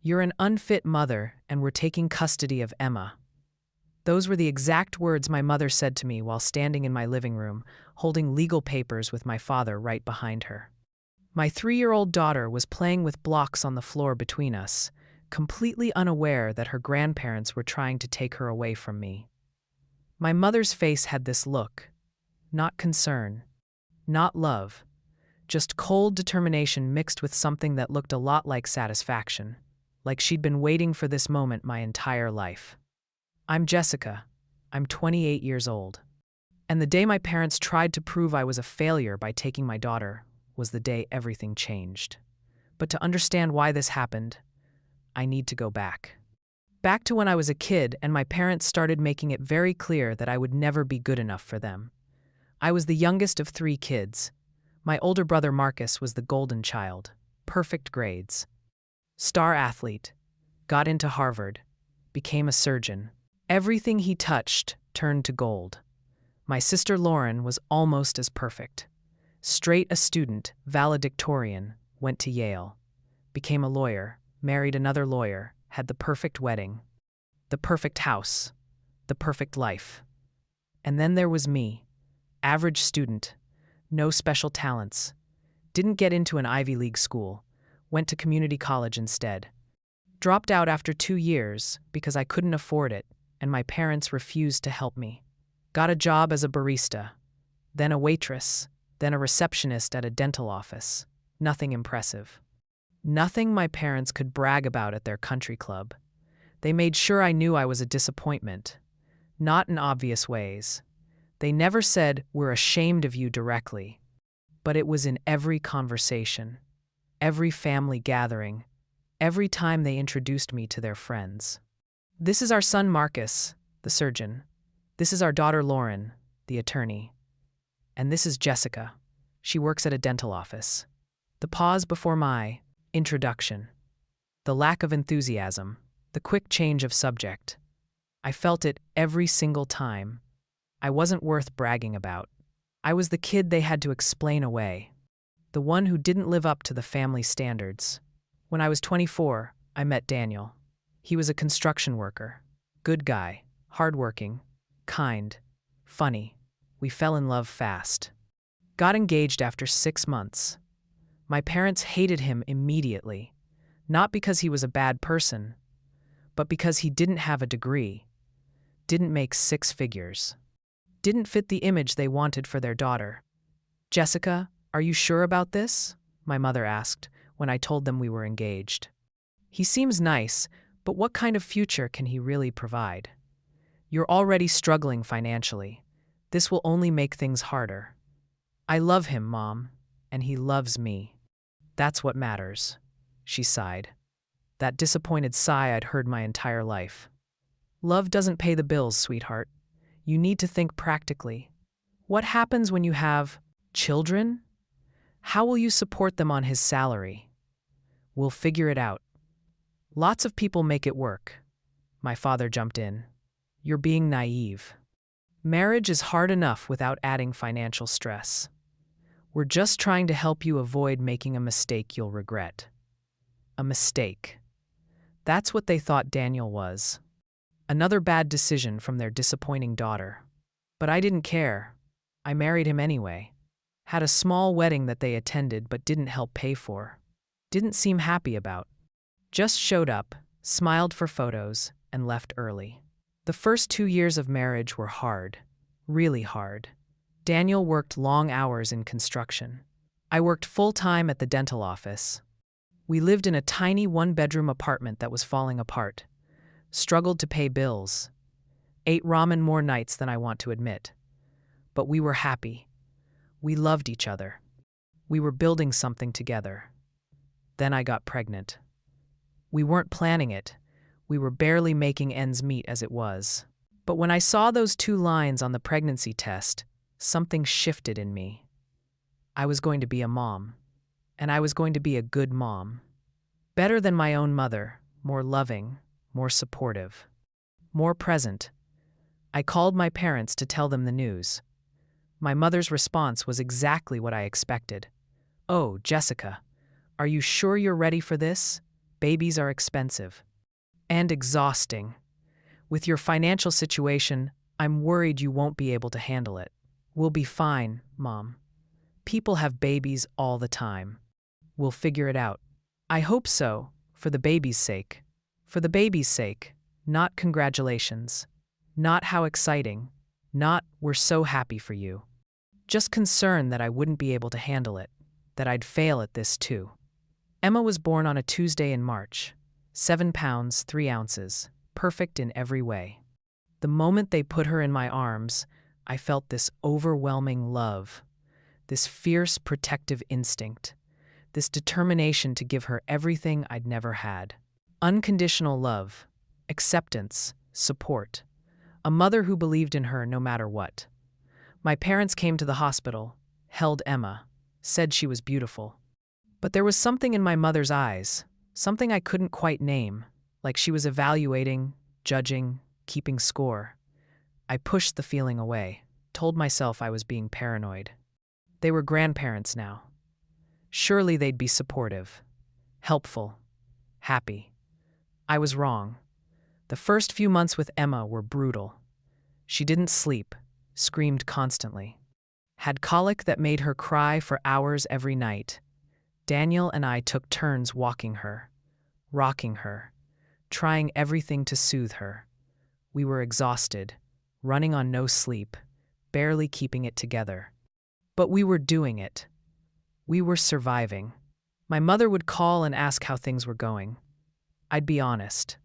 "You're an unfit mother, and we're taking custody of Emma." Those were the exact words my mother said to me while standing in my living room, holding legal papers with my father right behind her. My 3-year-old daughter was playing with blocks on the floor between us, completely unaware that her grandparents were trying to take her away from me. My mother's face had this look. Not concern, not love, just cold determination mixed with something that looked a lot like satisfaction, like she'd been waiting for this moment my entire life. I'm Jessica. I'm 28 years old. And the day my parents tried to prove I was a failure by taking my daughter was the day everything changed. But to understand why this happened, I need to go back. Back to when I was a kid and my parents started making it very clear that I would never be good enough for them. I was the youngest of 3 kids. My older brother Marcus was the golden child, perfect grades. Star athlete, got into Harvard, became a surgeon. Everything he touched turned to gold. My sister Lauren was almost as perfect. Straight a student, valedictorian, went to Yale, became a lawyer, married another lawyer, had the perfect wedding, the perfect house, the perfect life. And then there was me, average student, no special talents, didn't get into an Ivy League school, went to community college instead. Dropped out after 2 years because I couldn't afford it, and my parents refused to help me. Got a job as a barista, then a waitress, then a receptionist at a dental office. Nothing impressive. Nothing my parents could brag about at their country club. They made sure I knew I was a disappointment, not in obvious ways. They never said, "We're ashamed of you" directly, but it was in every conversation, every family gathering, every time they introduced me to their friends. "This is our son Marcus, the surgeon. This is our daughter Lauren, the attorney. And this is Jessica. She works at a dental office." The pause before my introduction. The lack of enthusiasm. The quick change of subject. I felt it every single time. I wasn't worth bragging about. I was the kid they had to explain away. The one who didn't live up to the family standards. When I was 24, I met Daniel. He was a construction worker. Good guy, hardworking, kind, funny. We fell in love fast. Got engaged after 6 months. My parents hated him immediately, not because he was a bad person, but because he didn't have a degree, didn't make 6 figures, didn't fit the image they wanted for their daughter. "Jessica, are you sure about this?" my mother asked when I told them we were engaged. "He seems nice, but what kind of future can he really provide? You're already struggling financially. This will only make things harder." "I love him, Mom, and he loves me. That's what matters," she sighed. That disappointed sigh I'd heard my entire life. "Love doesn't pay the bills, sweetheart. You need to think practically. What happens when you have children? How will you support them on his salary? We'll figure it out." "Lots of people make it work," my father jumped in. "You're being naive. Marriage is hard enough without adding financial stress. We're just trying to help you avoid making a mistake you'll regret." A mistake. That's what they thought Daniel was. Another bad decision from their disappointing daughter. But I didn't care. I married him anyway. Had a small wedding that they attended but didn't help pay for. Didn't seem happy about. Just showed up, smiled for photos, and left early. The first 2 years of marriage were hard. Really hard. Daniel worked long hours in construction. I worked full-time at the dental office. We lived in a tiny 1-bedroom apartment that was falling apart. Struggled to pay bills. Ate ramen more nights than I want to admit. But we were happy. We loved each other. We were building something together. Then I got pregnant. We weren't planning it. We were barely making ends meet as it was. But when I saw those 2 lines on the pregnancy test, something shifted in me. I was going to be a mom. And I was going to be a good mom. Better than my own mother, more loving, more supportive, more present. I called my parents to tell them the news. My mother's response was exactly what I expected. "Oh, Jessica, are you sure you're ready for this? Babies are expensive and exhausting. With your financial situation, I'm worried you won't be able to handle it. We'll be fine, Mom. People have babies all the time. We'll figure it out. I hope so, for the baby's sake. For the baby's sake, not congratulations. Not how exciting. Not we're so happy for you. Just concerned that I wouldn't be able to handle it, that I'd fail at this too. Emma was born on a Tuesday in March, 7 pounds, 3 ounces, perfect in every way. The moment they put her in my arms, I felt this overwhelming love, this fierce protective instinct, this determination to give her everything I'd never had. Unconditional love, acceptance, support. A mother who believed in her no matter what. My parents came to the hospital, held Emma, said she was beautiful. But there was something in my mother's eyes, something I couldn't quite name, like she was evaluating, judging, keeping score. I pushed the feeling away, told myself I was being paranoid. They were grandparents now. Surely they'd be supportive, helpful, happy. I was wrong. The first few months with Emma were brutal. She didn't sleep, screamed constantly. Had colic that made her cry for hours every night. Daniel and I took turns walking her, rocking her, trying everything to soothe her. We were exhausted, running on no sleep, barely keeping it together. But we were doing it. We were surviving. My mother would call and ask how things were going. I'd be honest.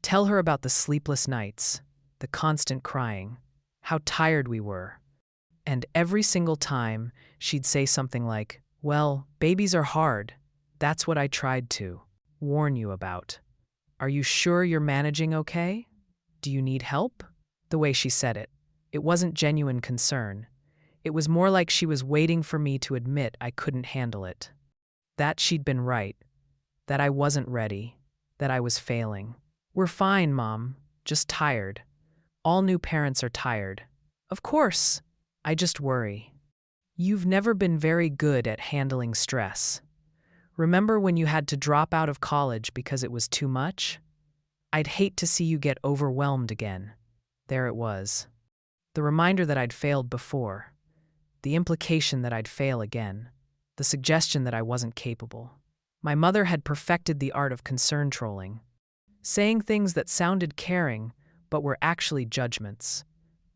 Tell her about the sleepless nights, the constant crying, how tired we were. And every single time, she'd say something like, "Well, babies are hard. That's what I tried to warn you about. Are you sure you're managing okay? Do you need help?" The way she said it, it wasn't genuine concern. It was more like she was waiting for me to admit I couldn't handle it. That she'd been right. That I wasn't ready. That I was failing. "We're fine, Mom. Just tired. All new parents are tired. Of course. I just worry. You've never been very good at handling stress. Remember when you had to drop out of college because it was too much? I'd hate to see you get overwhelmed again." There it was. The reminder that I'd failed before. The implication that I'd fail again. The suggestion that I wasn't capable. My mother had perfected the art of concern trolling. Saying things that sounded caring, but were actually judgments.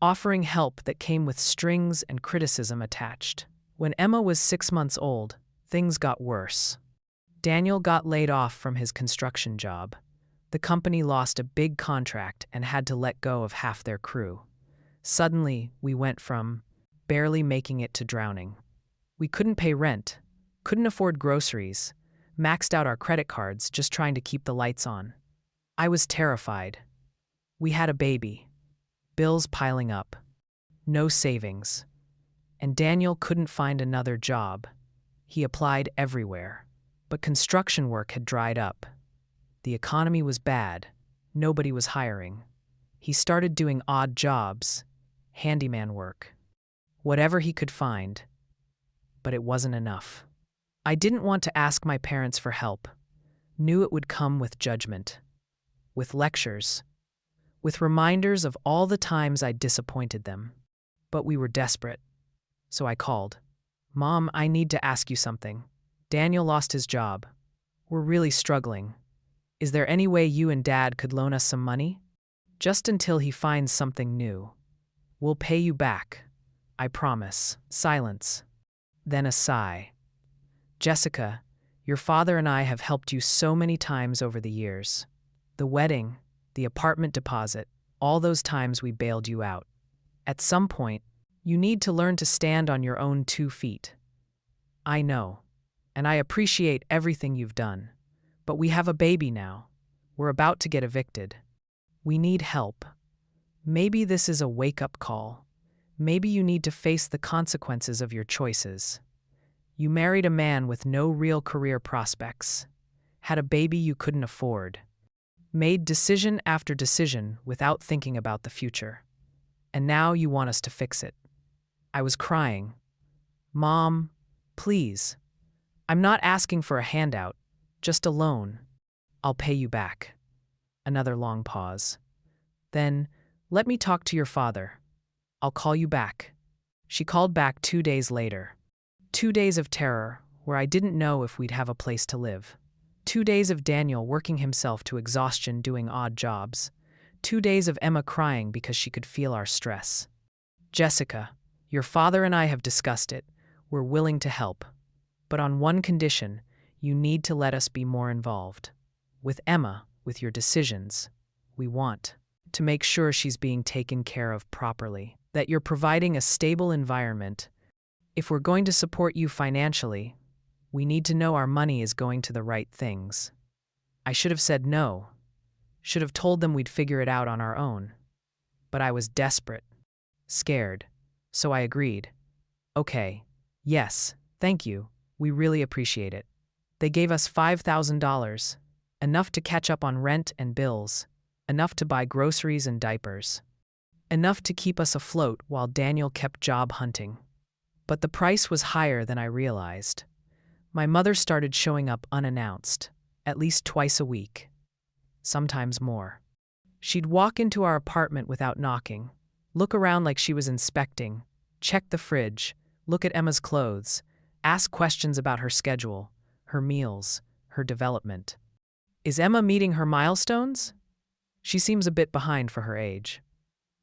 Offering help that came with strings and criticism attached. When Emma was 6 months old, things got worse. Daniel got laid off from his construction job. The company lost a big contract and had to let go of half their crew. Suddenly, we went from barely making it to drowning. We couldn't pay rent, couldn't afford groceries, maxed out our credit cards just trying to keep the lights on. I was terrified. We had a baby. Bills piling up. No savings. And Daniel couldn't find another job. He applied everywhere. But construction work had dried up. The economy was bad. Nobody was hiring. He started doing odd jobs, handyman work. Whatever he could find. But it wasn't enough. I didn't want to ask my parents for help. Knew it would come with judgment. With lectures. With reminders of all the times I'd disappointed them. But we were desperate. So I called. "Mom, I need to ask you something. Daniel lost his job. We're really struggling. Is there any way you and Dad could loan us some money? Just until he finds something new. We'll pay you back. I promise." Silence. Then a sigh. "Jessica, your father and I have helped you so many times over the years. The wedding, the apartment deposit, all those times we bailed you out. At some point, you need to learn to stand on your own 2 feet. I know, and I appreciate everything you've done. But we have a baby now. We're about to get evicted. We need help. Maybe this is a wake-up call. Maybe you need to face the consequences of your choices. You married a man with no real career prospects. Had a baby you couldn't afford. Made decision after decision without thinking about the future. And now you want us to fix it." I was crying. "Mom, please. I'm not asking for a handout, just a loan. I'll pay you back. Another long pause. Then, let me talk to your father. I'll call you back. She called back 2 days later. 2 days of terror, where I didn't know if we'd have a place to live. 2 days of Daniel working himself to exhaustion doing odd jobs. 2 days of Emma crying because she could feel our stress. Jessica, your father and I have discussed it. We're willing to help. But on one condition, you need to let us be more involved. With Emma, with your decisions, we want to make sure she's being taken care of properly, that you're providing a stable environment. If we're going to support you financially, we need to know our money is going to the right things. I should have said no. Should have told them we'd figure it out on our own. But I was desperate, scared, so I agreed. Okay, yes, thank you, we really appreciate it. They gave us $5,000, enough to catch up on rent and bills, enough to buy groceries and diapers, enough to keep us afloat while Daniel kept job hunting. But the price was higher than I realized. My mother started showing up unannounced, at least twice a week, sometimes more. She'd walk into our apartment without knocking, look around like she was inspecting, check the fridge, look at Emma's clothes, ask questions about her schedule, her meals, her development. Is Emma meeting her milestones? She seems a bit behind for her age.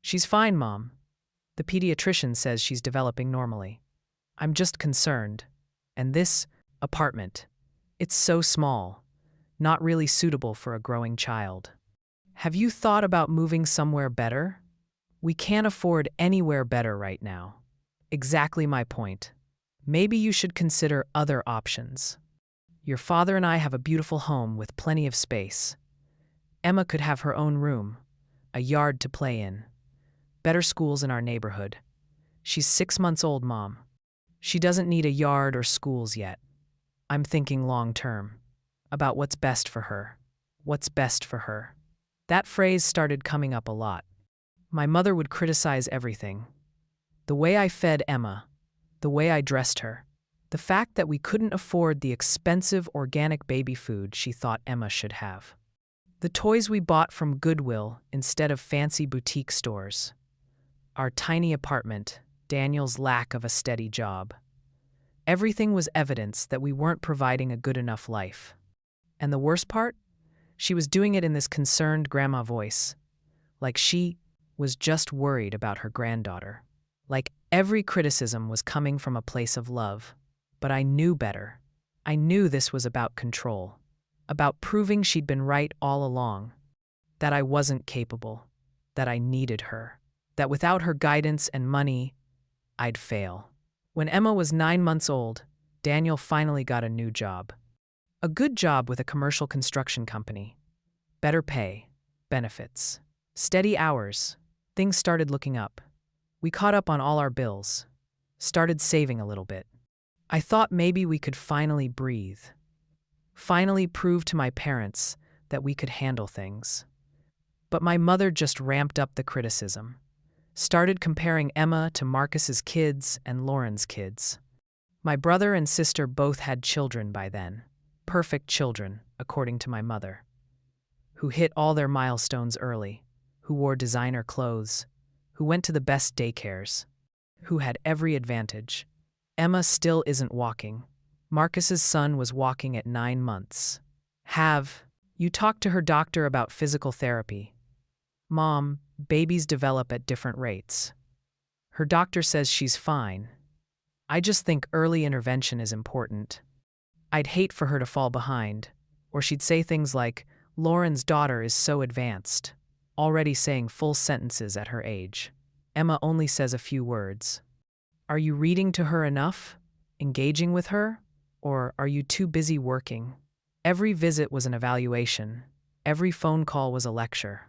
She's fine, Mom. The pediatrician says she's developing normally. I'm just concerned. And this apartment, it's so small, not really suitable for a growing child. Have you thought about moving somewhere better? We can't afford anywhere better right now. Exactly my point. Maybe you should consider other options. Your father and I have a beautiful home with plenty of space. Emma could have her own room, a yard to play in, better schools in our neighborhood. She's 6 months old, Mom. She doesn't need a yard or schools yet. I'm thinking long term, about what's best for her. What's best for her. That phrase started coming up a lot. My mother would criticize everything. The way I fed Emma, the way I dressed her, the fact that we couldn't afford the expensive organic baby food she thought Emma should have. The toys we bought from Goodwill instead of fancy boutique stores. Our tiny apartment, Daniel's lack of a steady job. Everything was evidence that we weren't providing a good enough life. And the worst part? She was doing it in this concerned grandma voice, like she was just worried about her granddaughter. Like every criticism was coming from a place of love. But I knew better. I knew this was about control, about proving she'd been right all along, that I wasn't capable, that I needed her, that without her guidance and money, I'd fail. When Emma was 9 months old, Daniel finally got a new job. A good job with a commercial construction company. Better pay, benefits, steady hours. Things started looking up. We caught up on all our bills, started saving a little bit. I thought maybe we could finally breathe, finally prove to my parents that we could handle things. But my mother just ramped up the criticism, started comparing Emma to Marcus's kids and Lauren's kids. My brother and sister both had children by then, perfect children, according to my mother, who hit all their milestones early, who wore designer clothes, who went to the best daycares, who had every advantage. Emma still isn't walking. Marcus's son was walking at 9 months. Have you talked to her doctor about physical therapy? Mom, babies develop at different rates. Her doctor says she's fine. I just think early intervention is important. I'd hate for her to fall behind, or she'd say things like, Lauren's daughter is so advanced, already saying full sentences at her age. Emma only says a few words. Are you reading to her enough? Engaging with her? Or are you too busy working? Every visit was an evaluation. Every phone call was a lecture.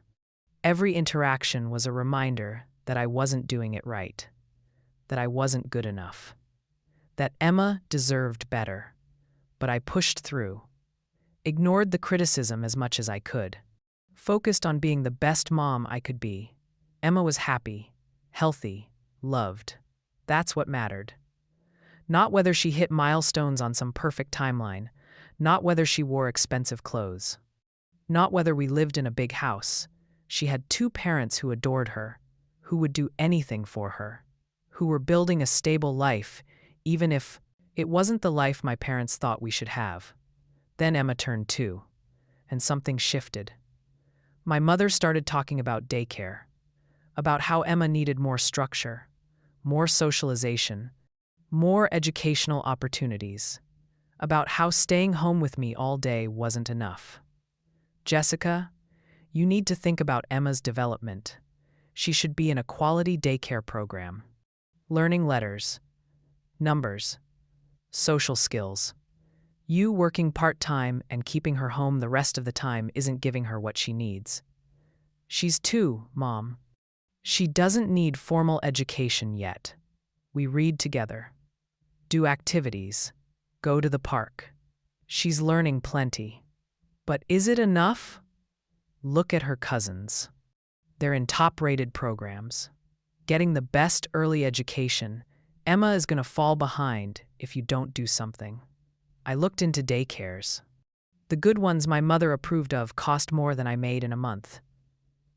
Every interaction was a reminder that I wasn't doing it right, that I wasn't good enough, that Emma deserved better. But I pushed through, ignored the criticism as much as I could, focused on being the best mom I could be. Emma was happy, healthy, loved. That's what mattered. Not whether she hit milestones on some perfect timeline, not whether she wore expensive clothes. not whether we lived in a big house. She had two parents who adored her, who would do anything for her, who were building a stable life, even if it wasn't the life my parents thought we should have. Then Emma turned 2, and something shifted. My mother started talking about daycare, about how Emma needed more structure, more socialization, more educational opportunities, about how staying home with me all day wasn't enough. Jessica, you need to think about Emma's development. She should be in a quality daycare program. Learning letters, numbers, social skills. You working part-time and keeping her home the rest of the time isn't giving her what she needs. She's 2, Mom. She doesn't need formal education yet. We read together, do activities, go to the park. She's learning plenty. But is it enough? Look at her cousins. They're in top-rated programs, getting the best early education. Emma is going to fall behind if you don't do something. I looked into daycares. The good ones my mother approved of cost more than I made in a month.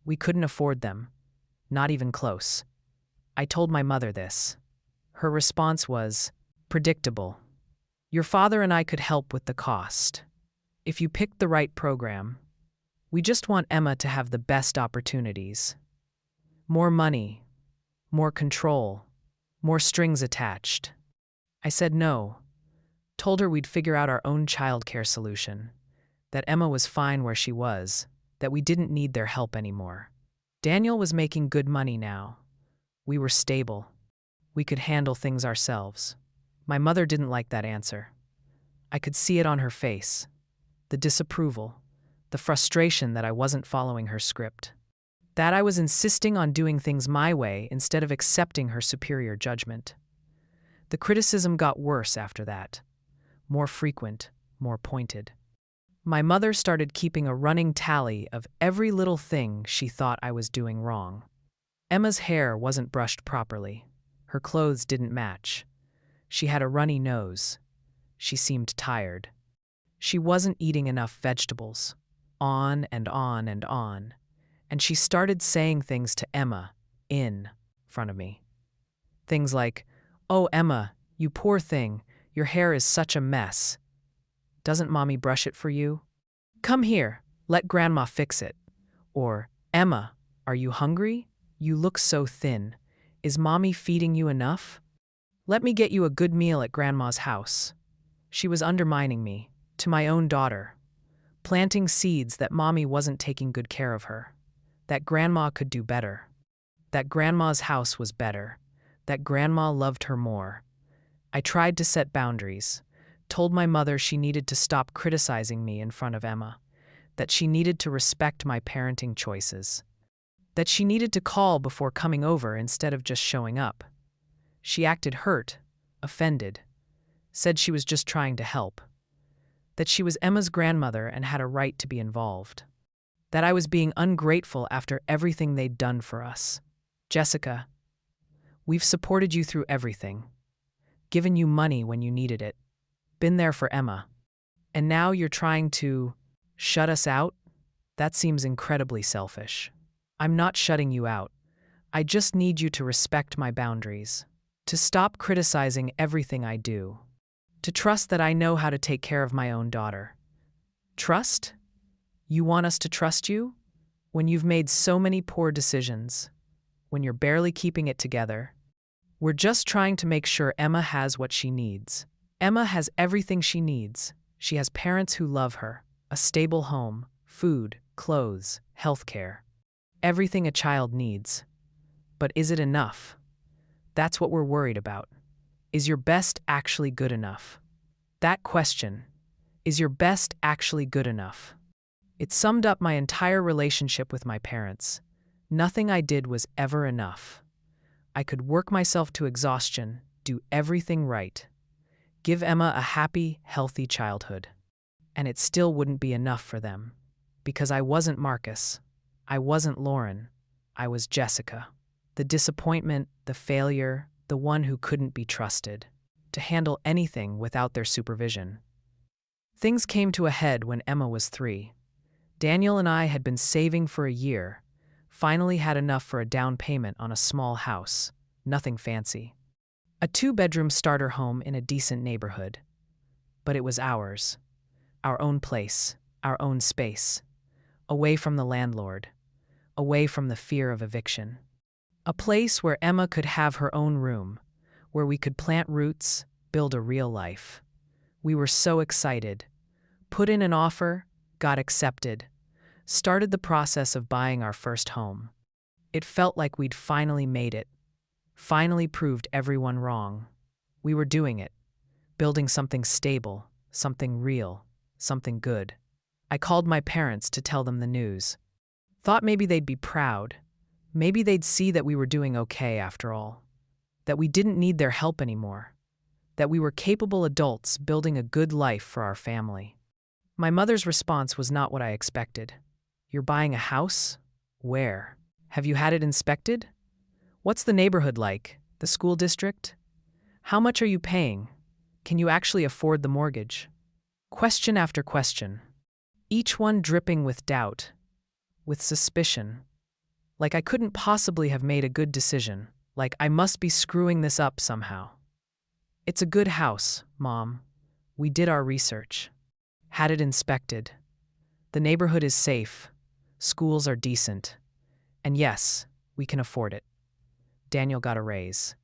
We couldn't afford them, not even close. I told my mother this. Her response was predictable. Your father and I could help with the cost. If you picked the right program, we just want Emma to have the best opportunities. More money, more control, more strings attached. I said no, told her we'd figure out our own childcare solution, that Emma was fine where she was, that we didn't need their help anymore. Daniel was making good money now. We were stable. We could handle things ourselves. My mother didn't like that answer. I could see it on her face, the disapproval, the frustration that I wasn't following her script, that I was insisting on doing things my way instead of accepting her superior judgment. The criticism got worse after that, more frequent, more pointed. My mother started keeping a running tally of every little thing she thought I was doing wrong. Emma's hair wasn't brushed properly. Her clothes didn't match. She had a runny nose. She seemed tired. She wasn't eating enough vegetables. On and on and on. And she started saying things to Emma in front of me. Things like, "Oh, Emma, you poor thing, your hair is such a mess. Doesn't Mommy brush it for you? Come here, let Grandma fix it." Or, "Emma, are you hungry? You look so thin. Is Mommy feeding you enough? Let me get you a good meal at Grandma's house." She was undermining me, to my own daughter, planting seeds that Mommy wasn't taking good care of her, that Grandma could do better, that Grandma's house was better, that Grandma loved her more. I tried to set boundaries, told my mother she needed to stop criticizing me in front of Emma, that she needed to respect my parenting choices, that she needed to call before coming over instead of just showing up. She acted hurt, offended, said she was just trying to help, that she was Emma's grandmother and had a right to be involved, that I was being ungrateful after everything they'd done for us. Jessica, we've supported you through everything, given you money when you needed it, been there for Emma, and now you're trying to shut us out? That seems incredibly selfish. I'm not shutting you out. I just need you to respect my boundaries, to stop criticizing everything I do, to trust that I know how to take care of my own daughter. Trust? You want us to trust you? When you've made so many poor decisions, when you're barely keeping it together? We're just trying to make sure Emma has what she needs. Emma has everything she needs. She has parents who love her, a stable home, food, clothes, healthcare. Everything a child needs. But is it enough? That's what we're worried about. Is your best actually good enough? That question, is your best actually good enough? It summed up my entire relationship with my parents. Nothing I did was ever enough. I could work myself to exhaustion, do everything right, give Emma a happy, healthy childhood. And it still wouldn't be enough for them. Because I wasn't Marcus. I wasn't Lauren. I was Jessica. The disappointment, the failure, the one who couldn't be trusted to handle anything without their supervision. Things came to a head when Emma was 3. Daniel and I had been saving for a year, finally had enough for a down payment on a small house, nothing fancy. A two-bedroom starter home in a decent neighborhood. But it was ours. Our own place, our own space. Away from the landlord, away from the fear of eviction. A place where Emma could have her own room, where we could plant roots, build a real life. We were so excited. Put in an offer, got accepted, started the process of buying our first home. It felt like we'd finally made it, finally proved everyone wrong. We were doing it, building something stable, something real, something good. I called my parents to tell them the news. Thought maybe they'd be proud. Maybe they'd see that we were doing okay after all. That we didn't need their help anymore. That we were capable adults building a good life for our family. My mother's response was not what I expected. You're buying a house? Where? Have you had it inspected? What's the neighborhood like? The school district? How much are you paying? Can you actually afford the mortgage? Question after question. Each one dripping with doubt, with suspicion. Like I couldn't possibly have made a good decision. Like I must be screwing this up somehow. It's a good house, Mom. We did our research. Had it inspected. The neighborhood is safe. Schools are decent. And yes, we can afford it. Daniel got a raise.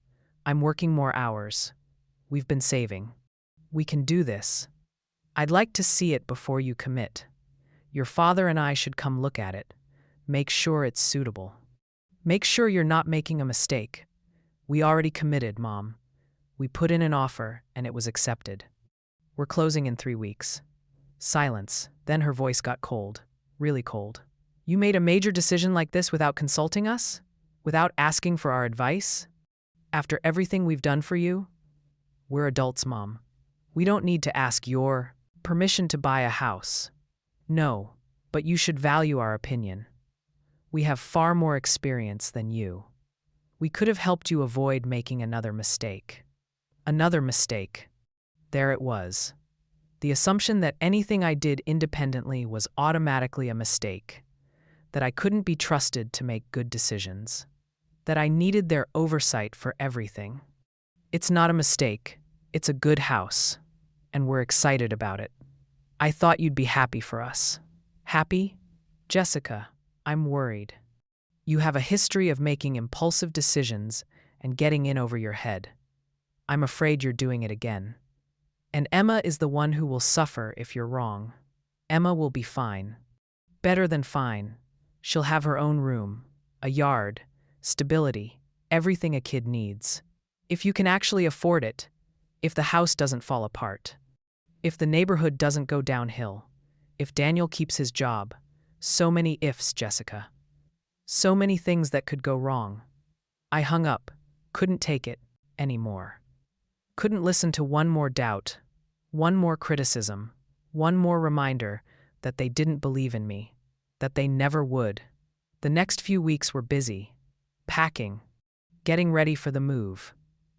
I'm working more hours. We've been saving. We can do this. I'd like to see it before you commit. Your father and I should come look at it. Make sure it's suitable. Make sure you're not making a mistake. We already committed, Mom. We put in an offer, and it was accepted. We're closing in 3 weeks. Silence. Then her voice got cold. Really cold. You made a major decision like this without consulting us? Without asking for our advice? After everything we've done for you? We're adults, Mom. We don't need to ask your permission to buy a house. No, but you should value our opinion. We have far more experience than you. We could have helped you avoid making another mistake. Another mistake. There it was. The assumption that anything I did independently was automatically a mistake. That I couldn't be trusted to make good decisions. That I needed their oversight for everything. It's not a mistake. It's a good house. And we're excited about it. I thought you'd be happy for us. Happy? Jessica, I'm worried. You have a history of making impulsive decisions and getting in over your head. I'm afraid you're doing it again. And Emma is the one who will suffer if you're wrong. Emma will be fine. Better than fine. She'll have her own room, a yard, stability, everything a kid needs. If you can actually afford it, if the house doesn't fall apart, if the neighborhood doesn't go downhill, if Daniel keeps his job. So many ifs, Jessica. So many things that could go wrong. I hung up, couldn't take it anymore. Couldn't listen to one more doubt, one more criticism, one more reminder that they didn't believe in me, that they never would. The next few weeks were busy. Packing. Getting ready for the move.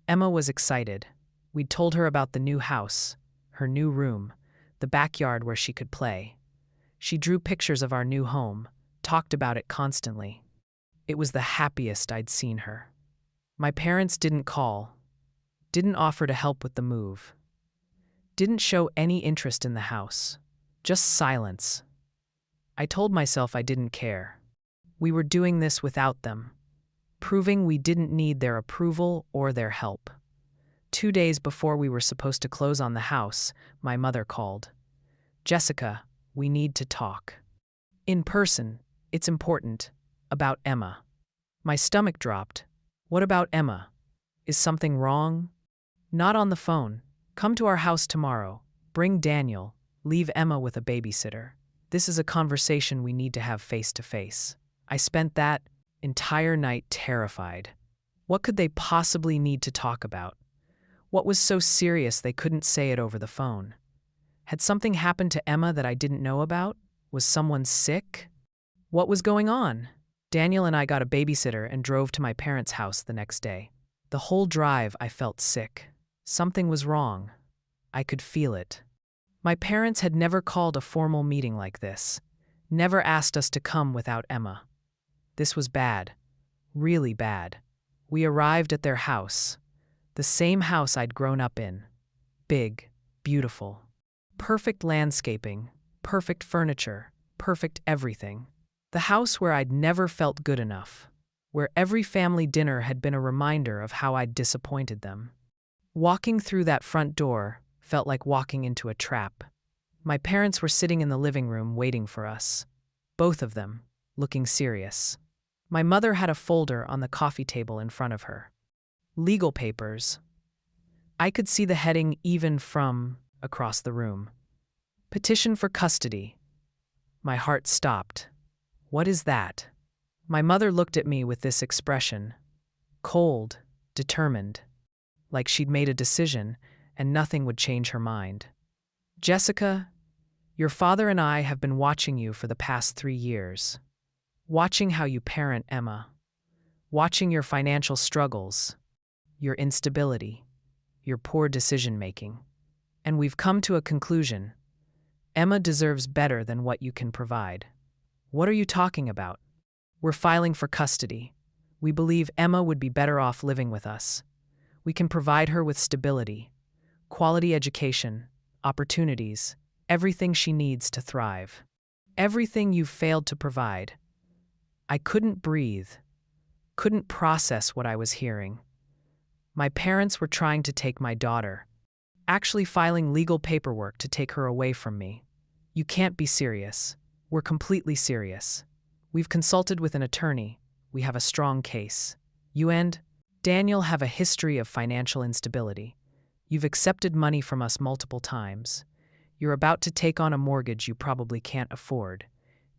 Emma was excited. We'd told her about the new house, her new room, the backyard where she could play. She drew pictures of our new home, talked about it constantly. It was the happiest I'd seen her. My parents didn't call, didn't offer to help with the move, didn't show any interest in the house, just silence. I told myself I didn't care. We were doing this without them, proving we didn't need their approval or their help. 2 days before we were supposed to close on the house, my mother called. Jessica, we need to talk. In person, it's important. About Emma. My stomach dropped. What about Emma? Is something wrong? Not on the phone. Come to our house tomorrow. Bring Daniel. Leave Emma with a babysitter. This is a conversation we need to have face to face. I spent that entire night terrified. What could they possibly need to talk about? What was so serious they couldn't say it over the phone? Had something happened to Emma that I didn't know about? Was someone sick? What was going on? Daniel and I got a babysitter and drove to my parents' house the next day. The whole drive I felt sick. Something was wrong. I could feel it. My parents had never called a formal meeting like this. never asked us to come without Emma. This was bad, really bad. We arrived at their house, the same house I'd grown up in. Big, beautiful. Perfect landscaping, perfect furniture, perfect everything. The house where I'd never felt good enough, where every family dinner had been a reminder of how I'd disappointed them. Walking through that front door felt like walking into a trap. My parents were sitting in the living room waiting for us, both of them, looking serious. My mother had a folder on the coffee table in front of her. Legal papers. I could see the heading even from across the room. Petition for custody. My heart stopped. What is that? My mother looked at me with this expression, cold, determined, like she'd made a decision and nothing would change her mind. Jessica, your father and I have been watching you for the past 3 years. Watching how you parent Emma. Watching your financial struggles, your instability, your poor decision-making. And we've come to a conclusion. Emma deserves better than what you can provide. What are you talking about? We're filing for custody. We believe Emma would be better off living with us. We can provide her with stability, quality education, opportunities, everything she needs to thrive. Everything you've failed to provide. I couldn't breathe, couldn't process what I was hearing. My parents were trying to take my daughter, actually filing legal paperwork to take her away from me. You can't be serious. We're completely serious. We've consulted with an attorney. We have a strong case. You and Daniel have a history of financial instability. You've accepted money from us multiple times. You're about to take on a mortgage you probably can't afford.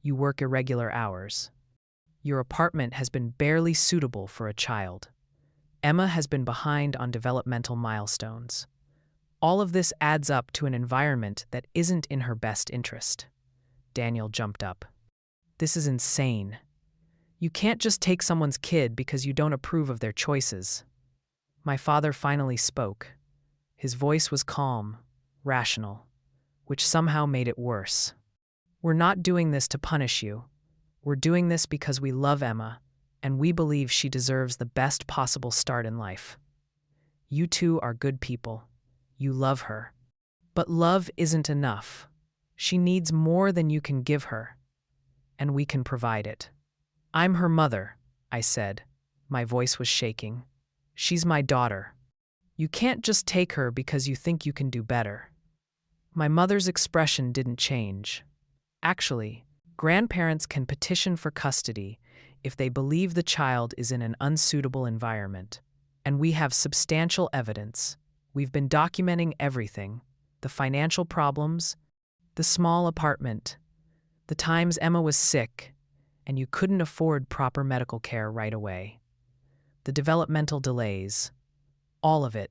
You work irregular hours. Your apartment has been barely suitable for a child. Emma has been behind on developmental milestones. All of this adds up to an environment that isn't in her best interest. Daniel jumped up. This is insane. You can't just take someone's kid because you don't approve of their choices. My father finally spoke. His voice was calm, rational, which somehow made it worse. We're not doing this to punish you. We're doing this because we love Emma, and we believe she deserves the best possible start in life. You two are good people. You love her. But love isn't enough. She needs more than you can give her, and we can provide it. I'm her mother, I said. My voice was shaking. She's my daughter. You can't just take her because you think you can do better. My mother's expression didn't change. Actually, grandparents can petition for custody if they believe the child is in an unsuitable environment. And we have substantial evidence. We've been documenting everything: the financial problems, the small apartment, the times Emma was sick and you couldn't afford proper medical care right away, the developmental delays, all of it.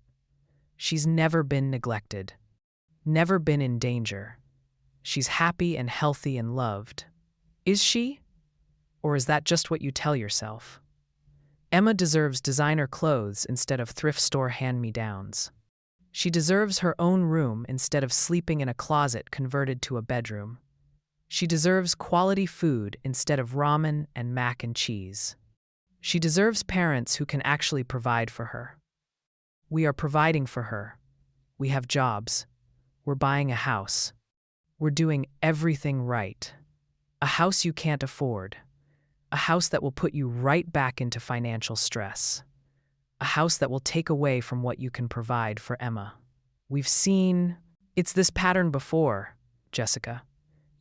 She's never been neglected, never been in danger. She's happy and healthy and loved. Is she? Or is that just what you tell yourself? Emma deserves designer clothes instead of thrift store hand-me-downs. She deserves her own room instead of sleeping in a closet converted to a bedroom. She deserves quality food instead of ramen and mac and cheese. She deserves parents who can actually provide for her. We are providing for her. We have jobs. We're buying a house. We're doing everything right. A house you can't afford. A house that will put you right back into financial stress. A house that will take away from what you can provide for Emma. We've seen it's this pattern before, Jessica.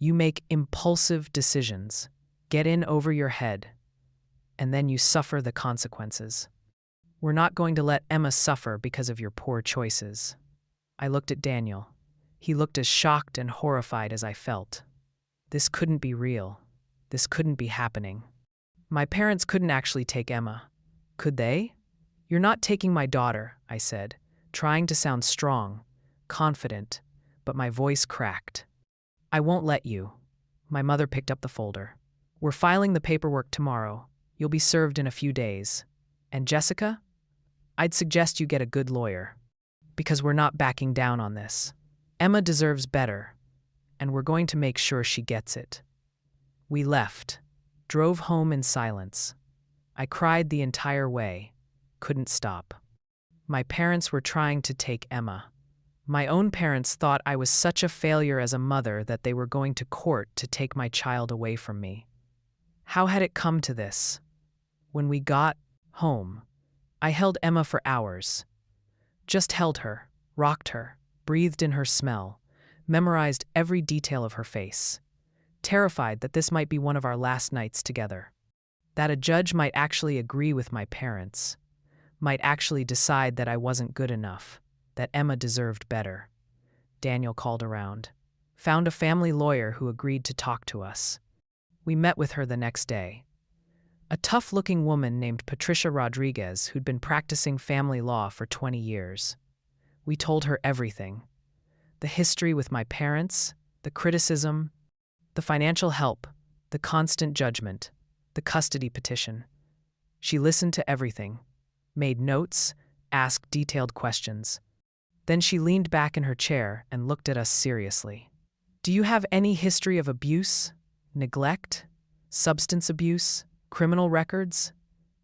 You make impulsive decisions, get in over your head, and then you suffer the consequences. We're not going to let Emma suffer because of your poor choices. I looked at Daniel. He looked as shocked and horrified as I felt. This couldn't be real. This couldn't be happening. My parents couldn't actually take Emma. Could they? You're not taking my daughter, I said, trying to sound strong, confident, but my voice cracked. I won't let you. My mother picked up the folder. We're filing the paperwork tomorrow. You'll be served in a few days. And Jessica? I'd suggest you get a good lawyer. Because we're not backing down on this. Emma deserves better, and we're going to make sure she gets it. We left, drove home in silence. I cried the entire way, couldn't stop. My parents were trying to take Emma. My own parents thought I was such a failure as a mother that they were going to court to take my child away from me. How had it come to this? When we got home, I held Emma for hours. Just held her, rocked her, breathed in her smell, memorized every detail of her face, terrified that this might be one of our last nights together. That a judge might actually agree with my parents, might actually decide that I wasn't good enough, that Emma deserved better. Daniel called around, found a family lawyer who agreed to talk to us. We met with her the next day. A tough-looking woman named Patricia Rodriguez who'd been practicing family law for 20 years. We told her everything. The history with my parents, the criticism, the financial help, the constant judgment, the custody petition. She listened to everything, made notes, asked detailed questions. Then she leaned back in her chair and looked at us seriously. Do you have any history of abuse, neglect, substance abuse, criminal records?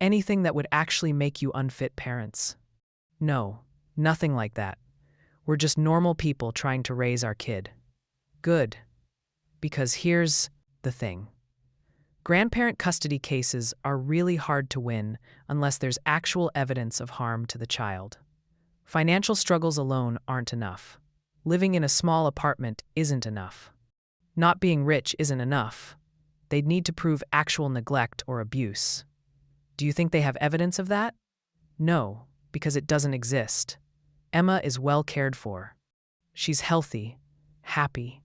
Anything that would actually make you unfit parents? No, nothing like that. We're just normal people trying to raise our kid. Good. Because here's the thing. Grandparent custody cases are really hard to win unless there's actual evidence of harm to the child. Financial struggles alone aren't enough. Living in a small apartment isn't enough. Not being rich isn't enough. They'd need to prove actual neglect or abuse. Do you think they have evidence of that? No, because it doesn't exist. Emma is well cared for. She's healthy, happy,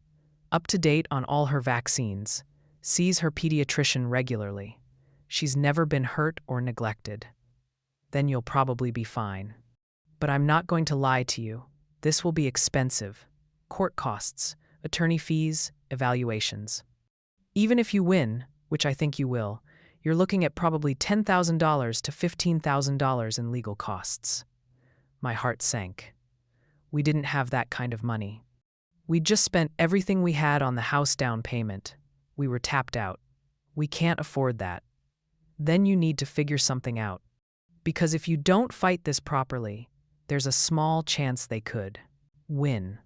up to date on all her vaccines, sees her pediatrician regularly. She's never been hurt or neglected. Then you'll probably be fine. But I'm not going to lie to you. This will be expensive. Court costs, attorney fees, evaluations. Even if you win, which I think you will, you're looking at probably $10,000 to $15,000 in legal costs. My heart sank. We didn't have that kind of money. We'd just spent everything we had on the house down payment. We were tapped out. We can't afford that. Then you need to figure something out. Because if you don't fight this properly, there's a small chance they could win.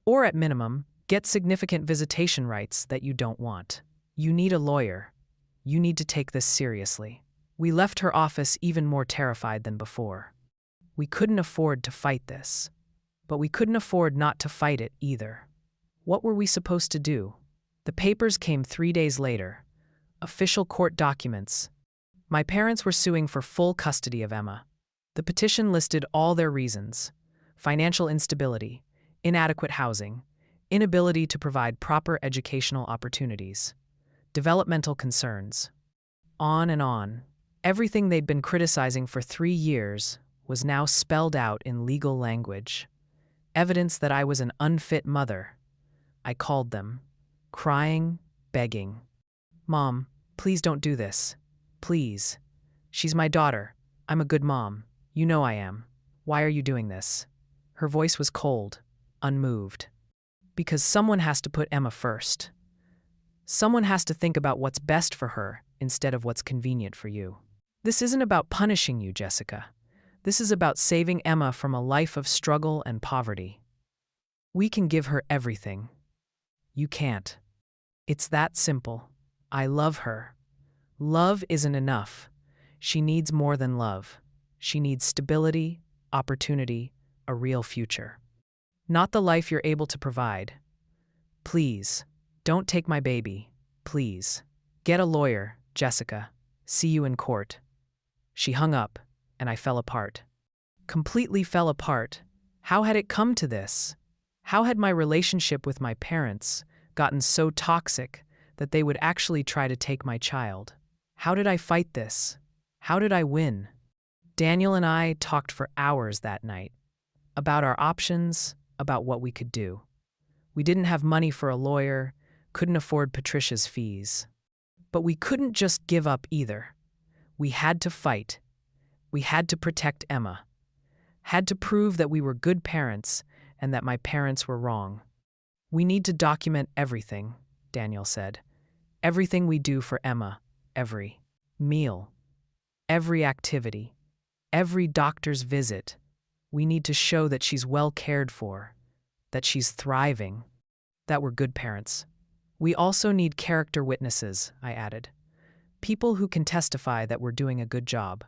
Or at minimum, get significant visitation rights that you don't want. You need a lawyer. You need to take this seriously. We left her office even more terrified than before. We couldn't afford to fight this. But we couldn't afford not to fight it either. What were we supposed to do? The papers came 3 days later. Official court documents. My parents were suing for full custody of Emma. The petition listed all their reasons: financial instability, inadequate housing, inability to provide proper educational opportunities, developmental concerns. On and on. Everything they'd been criticizing for 3 years was now spelled out in legal language. Evidence that I was an unfit mother. I called them, crying, begging. Mom, please don't do this. Please. She's my daughter. I'm a good mom. You know I am. Why are you doing this? Her voice was cold, unmoved. Because someone has to put Emma first. Someone has to think about what's best for her instead of what's convenient for you. This isn't about punishing you, Jessica. This is about saving Emma from a life of struggle and poverty. We can give her everything. You can't. It's that simple. I love her. Love isn't enough. She needs more than love. She needs stability, opportunity, a real future. Not the life you're able to provide. Please, don't take my baby. Please. Get a lawyer, Jessica. See you in court. She hung up, and I fell apart. Completely fell apart. How had it come to this? How had my relationship with my parents gotten so toxic that they would actually try to take my child? How did I fight this? How did I win? Daniel and I talked for hours that night. About our options, about what we could do. We didn't have money for a lawyer, couldn't afford Patricia's fees. But we couldn't just give up either. We had to fight. We had to protect Emma. Had to prove that we were good parents and that my parents were wrong. We need to document everything, Daniel said. Everything we do for Emma, every meal, every activity, every doctor's visit, we need to show that she's well cared for, that she's thriving, that we're good parents. We also need character witnesses, I added. People who can testify that we're doing a good job,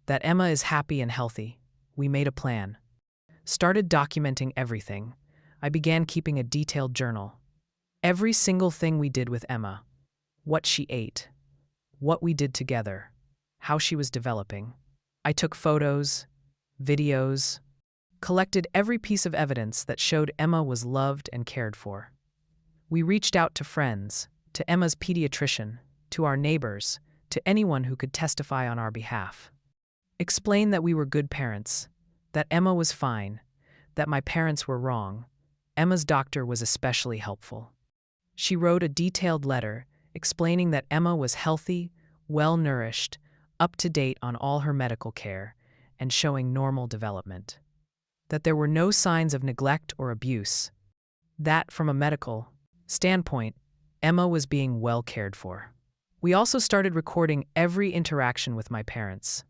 that Emma is happy and healthy. We made a plan. Started documenting everything. I began keeping a detailed journal. Every single thing we did with Emma, what she ate, what we did together, how she was developing. I took photos, videos, collected every piece of evidence that showed Emma was loved and cared for. We reached out to friends, to Emma's pediatrician, to our neighbors, to anyone who could testify on our behalf. Explain that we were good parents, that Emma was fine, that my parents were wrong. Emma's doctor was especially helpful. She wrote a detailed letter explaining that Emma was healthy, well-nourished, up to date on all her medical care, and showing normal development. That there were no signs of neglect or abuse. That, from a medical standpoint, Emma was being well cared for. We also started recording every interaction with my parents.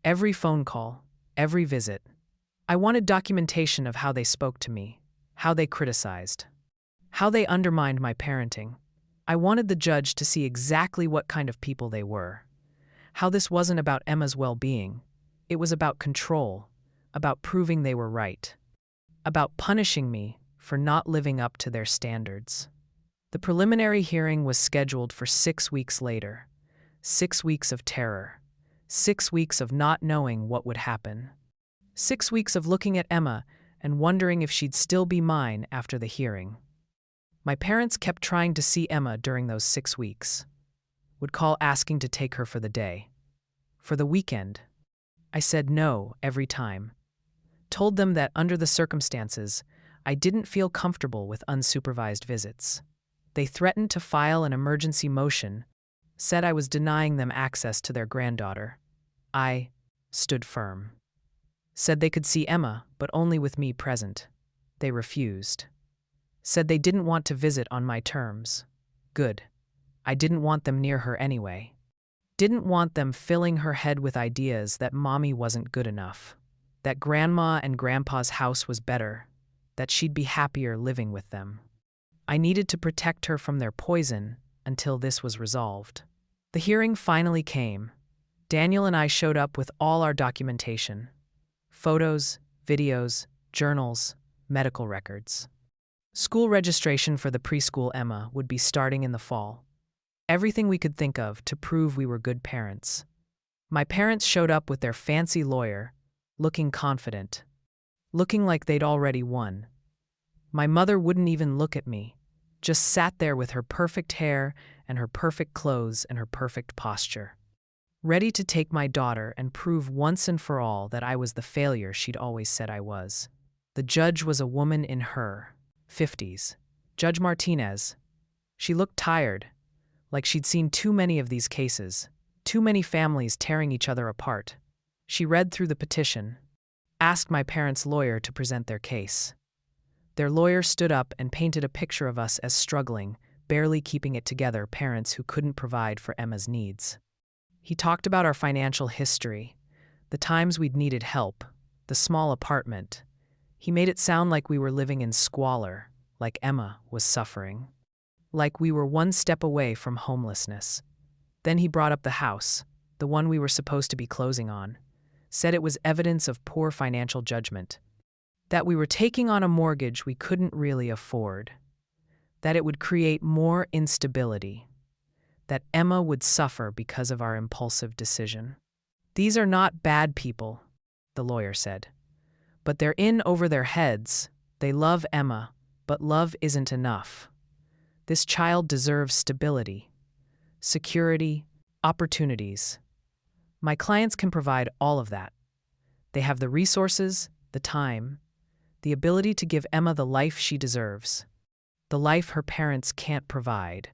Every phone call, every visit. I wanted documentation of how they spoke to me, how they criticized, how they undermined my parenting. I wanted the judge to see exactly what kind of people they were. How this wasn't about Emma's well-being. It was about control, about proving they were right, about punishing me for not living up to their standards. The preliminary hearing was scheduled for 6 weeks later. 6 weeks of terror. 6 weeks of not knowing what would happen. 6 weeks of looking at Emma and wondering if she'd still be mine after the hearing. My parents kept trying to see Emma during those 6 weeks. Would call asking to take her for the day, for the weekend. I said no every time. Told them that under the circumstances, I didn't feel comfortable with unsupervised visits. They threatened to file an emergency motion, said I was denying them access to their granddaughter. I stood firm. Said they could see Emma, but only with me present. They refused. Said they didn't want to visit on my terms. Good. I didn't want them near her anyway. Didn't want them filling her head with ideas that mommy wasn't good enough, that grandma and grandpa's house was better, that she'd be happier living with them. I needed to protect her from their poison until this was resolved. The hearing finally came. Daniel and I showed up with all our documentation. Photos, videos, journals, medical records. School registration for the preschool Emma would be starting in the fall. Everything we could think of to prove we were good parents. My parents showed up with their fancy lawyer, looking confident, looking like they'd already won. My mother wouldn't even look at me, just sat there with her perfect hair and her perfect clothes and her perfect posture, ready to take my daughter and prove once and for all that I was the failure she'd always said I was. The judge was a woman in her 50s, Judge Martinez. She looked tired, like she'd seen too many of these cases, too many families tearing each other apart. She read through the petition, asked my parents' lawyer to present their case. Their lawyer stood up and painted a picture of us as struggling, barely keeping it together parents who couldn't provide for Emma's needs. He talked about our financial history, the times we'd needed help, the small apartment. He made it sound like we were living in squalor, like Emma was suffering, like we were one step away from homelessness. Then he brought up the house, the one we were supposed to be closing on, said it was evidence of poor financial judgment, that we were taking on a mortgage we couldn't really afford, that it would create more instability, that Emma would suffer because of our impulsive decision. These are not bad people, the lawyer said, but they're in over their heads. They love Emma, but love isn't enough. This child deserves stability, security, opportunities. My clients can provide all of that. They have the resources, the time, the ability to give Emma the life she deserves, the life her parents can't provide.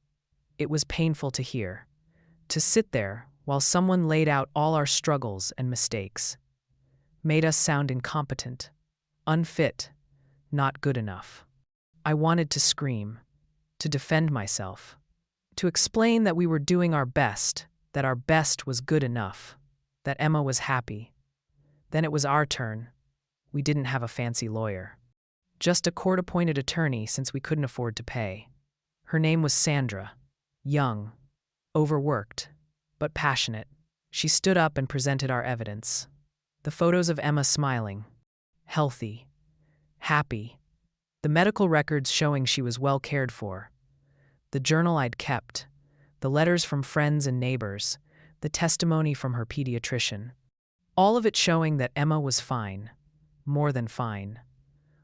It was painful to hear, to sit there while someone laid out all our struggles and mistakes, made us sound incompetent, unfit, not good enough. I wanted to scream, to defend myself, to explain that we were doing our best, that our best was good enough, that Emma was happy. Then it was our turn. We didn't have a fancy lawyer. Just a court-appointed attorney since we couldn't afford to pay. Her name was Sandra. Young, overworked, but passionate. She stood up and presented our evidence. The photos of Emma smiling, healthy, happy. The medical records showing she was well cared for. The journal I'd kept. The letters from friends and neighbors. The testimony from her pediatrician. All of it showing that Emma was fine. More than fine.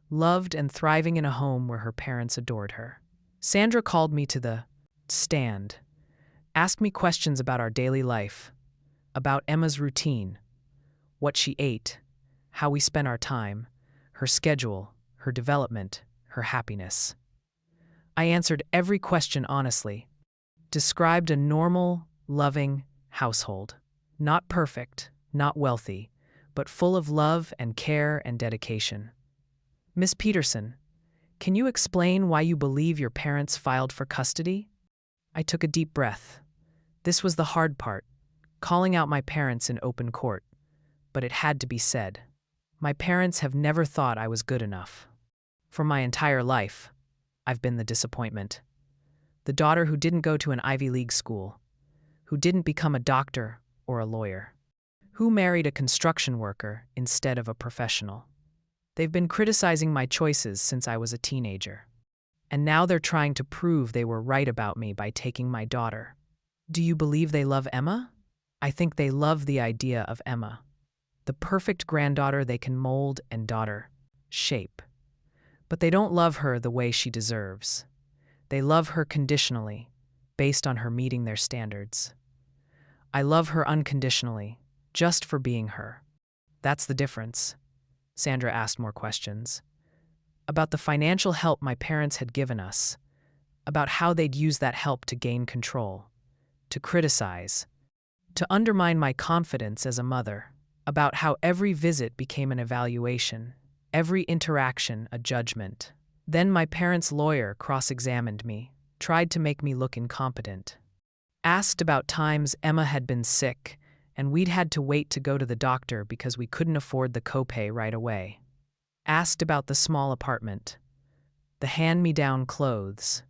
Loved and thriving in a home where her parents adored her. Sandra called me to the stand. Asked me questions about our daily life. About Emma's routine. What she ate. How we spent our time. Her schedule. Her development. Her happiness. I answered every question honestly. Described a normal, loving household. Not perfect, not wealthy, but full of love and care and dedication. Miss Peterson, can you explain why you believe your parents filed for custody? I took a deep breath. This was the hard part, calling out my parents in open court. But it had to be said. My parents have never thought I was good enough. For my entire life, I've been the disappointment. The daughter who didn't go to an Ivy League school, who didn't become a doctor or a lawyer, who married a construction worker instead of a professional. They've been criticizing my choices since I was a teenager. And now they're trying to prove they were right about me by taking my daughter. Do you believe they love Emma? I think they love the idea of Emma. The perfect granddaughter they can mold and daughter shape. But they don't love her the way she deserves. They love her conditionally, based on her meeting their standards. I love her unconditionally, just for being her. That's the difference. Sandra asked more questions. About the financial help my parents had given us. About how they'd use that help to gain control, to criticize, to undermine my confidence as a mother. About how every visit became an evaluation, every interaction a judgment. Then my parents' lawyer cross-examined me, tried to make me look incompetent. Asked about times Emma had been sick, and we'd had to wait to go to the doctor because we couldn't afford the copay right away. Asked about the small apartment, the hand-me-down clothes,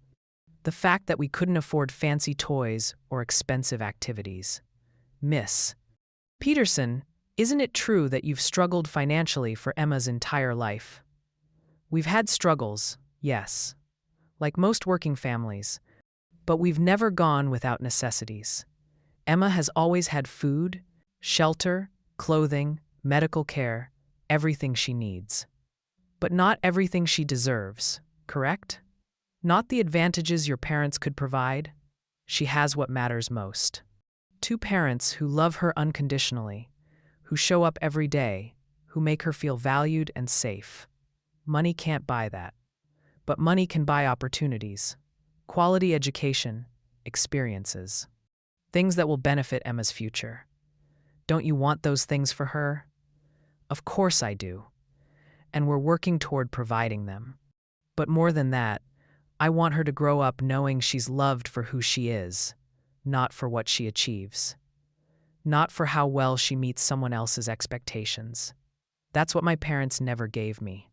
the fact that we couldn't afford fancy toys or expensive activities. Miss Peterson, isn't it true that you've struggled financially for Emma's entire life? We've had struggles, yes, like most working families, but we've never gone without necessities. Emma has always had food, shelter, clothing, medical care, everything she needs. But not everything she deserves, correct? Not the advantages your parents could provide. She has what matters most. Two parents who love her unconditionally, who show up every day, who make her feel valued and safe. Money can't buy that. But money can buy opportunities, quality education, experiences. Things that will benefit Emma's future. Don't you want those things for her? Of course I do. And we're working toward providing them. But more than that, I want her to grow up knowing she's loved for who she is, not for what she achieves. Not for how well she meets someone else's expectations. That's what my parents never gave me.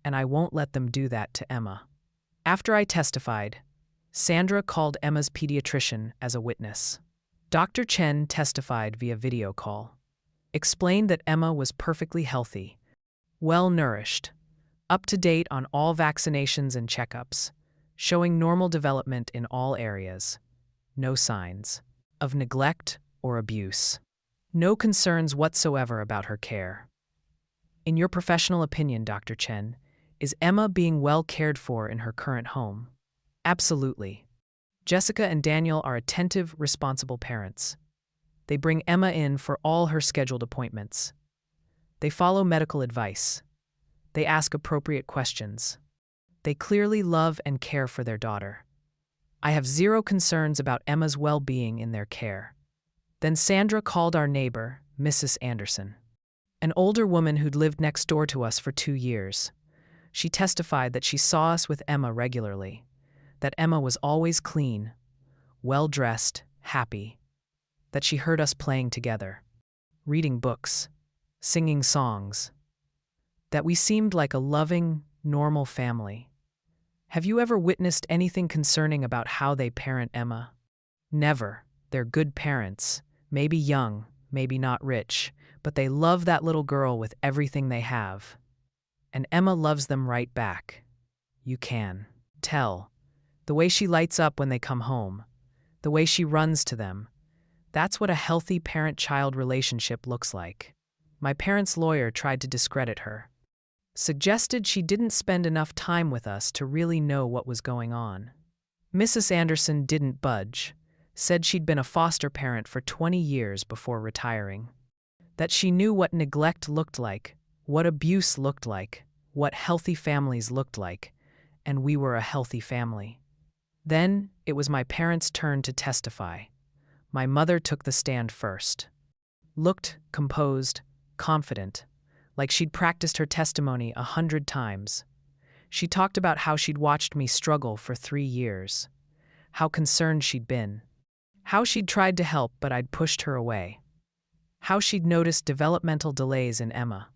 And I won't let them do that to Emma. After I testified, Sandra called Emma's pediatrician as a witness. Dr. Chen testified via video call. Explained that Emma was perfectly healthy, well-nourished, up to date on all vaccinations and checkups, showing normal development in all areas. No signs of neglect or abuse. No concerns whatsoever about her care. In your professional opinion, Dr. Chen, is Emma being well cared for in her current home? Absolutely. Jessica and Daniel are attentive, responsible parents. They bring Emma in for all her scheduled appointments. They follow medical advice. They ask appropriate questions. They clearly love and care for their daughter. I have zero concerns about Emma's well-being in their care. Then Sandra called our neighbor, Mrs. Anderson, an older woman who'd lived next door to us for 2 years. She testified that she saw us with Emma regularly, that Emma was always clean, well-dressed, happy, that she heard us playing together, reading books, singing songs, that we seemed like a loving, normal family. Have you ever witnessed anything concerning about how they parent Emma? Never. They're good parents, maybe young, maybe not rich, but they love that little girl with everything they have. And Emma loves them right back. You can tell. The way she lights up when they come home, the way she runs to them. That's what a healthy parent-child relationship looks like. My parents' lawyer tried to discredit her. Suggested she didn't spend enough time with us to really know what was going on. Mrs. Anderson didn't budge, said she'd been a foster parent for 20 years before retiring. That she knew what neglect looked like, what abuse looked like, what healthy families looked like, and we were a healthy family. Then it was my parents' turn to testify. My mother took the stand first. Looked composed, confident, like she'd practiced her testimony 100 times. She talked about how she'd watched me struggle for 3 years, how concerned she'd been, how she'd tried to help but I'd pushed her away, how she'd noticed developmental delays in Emma,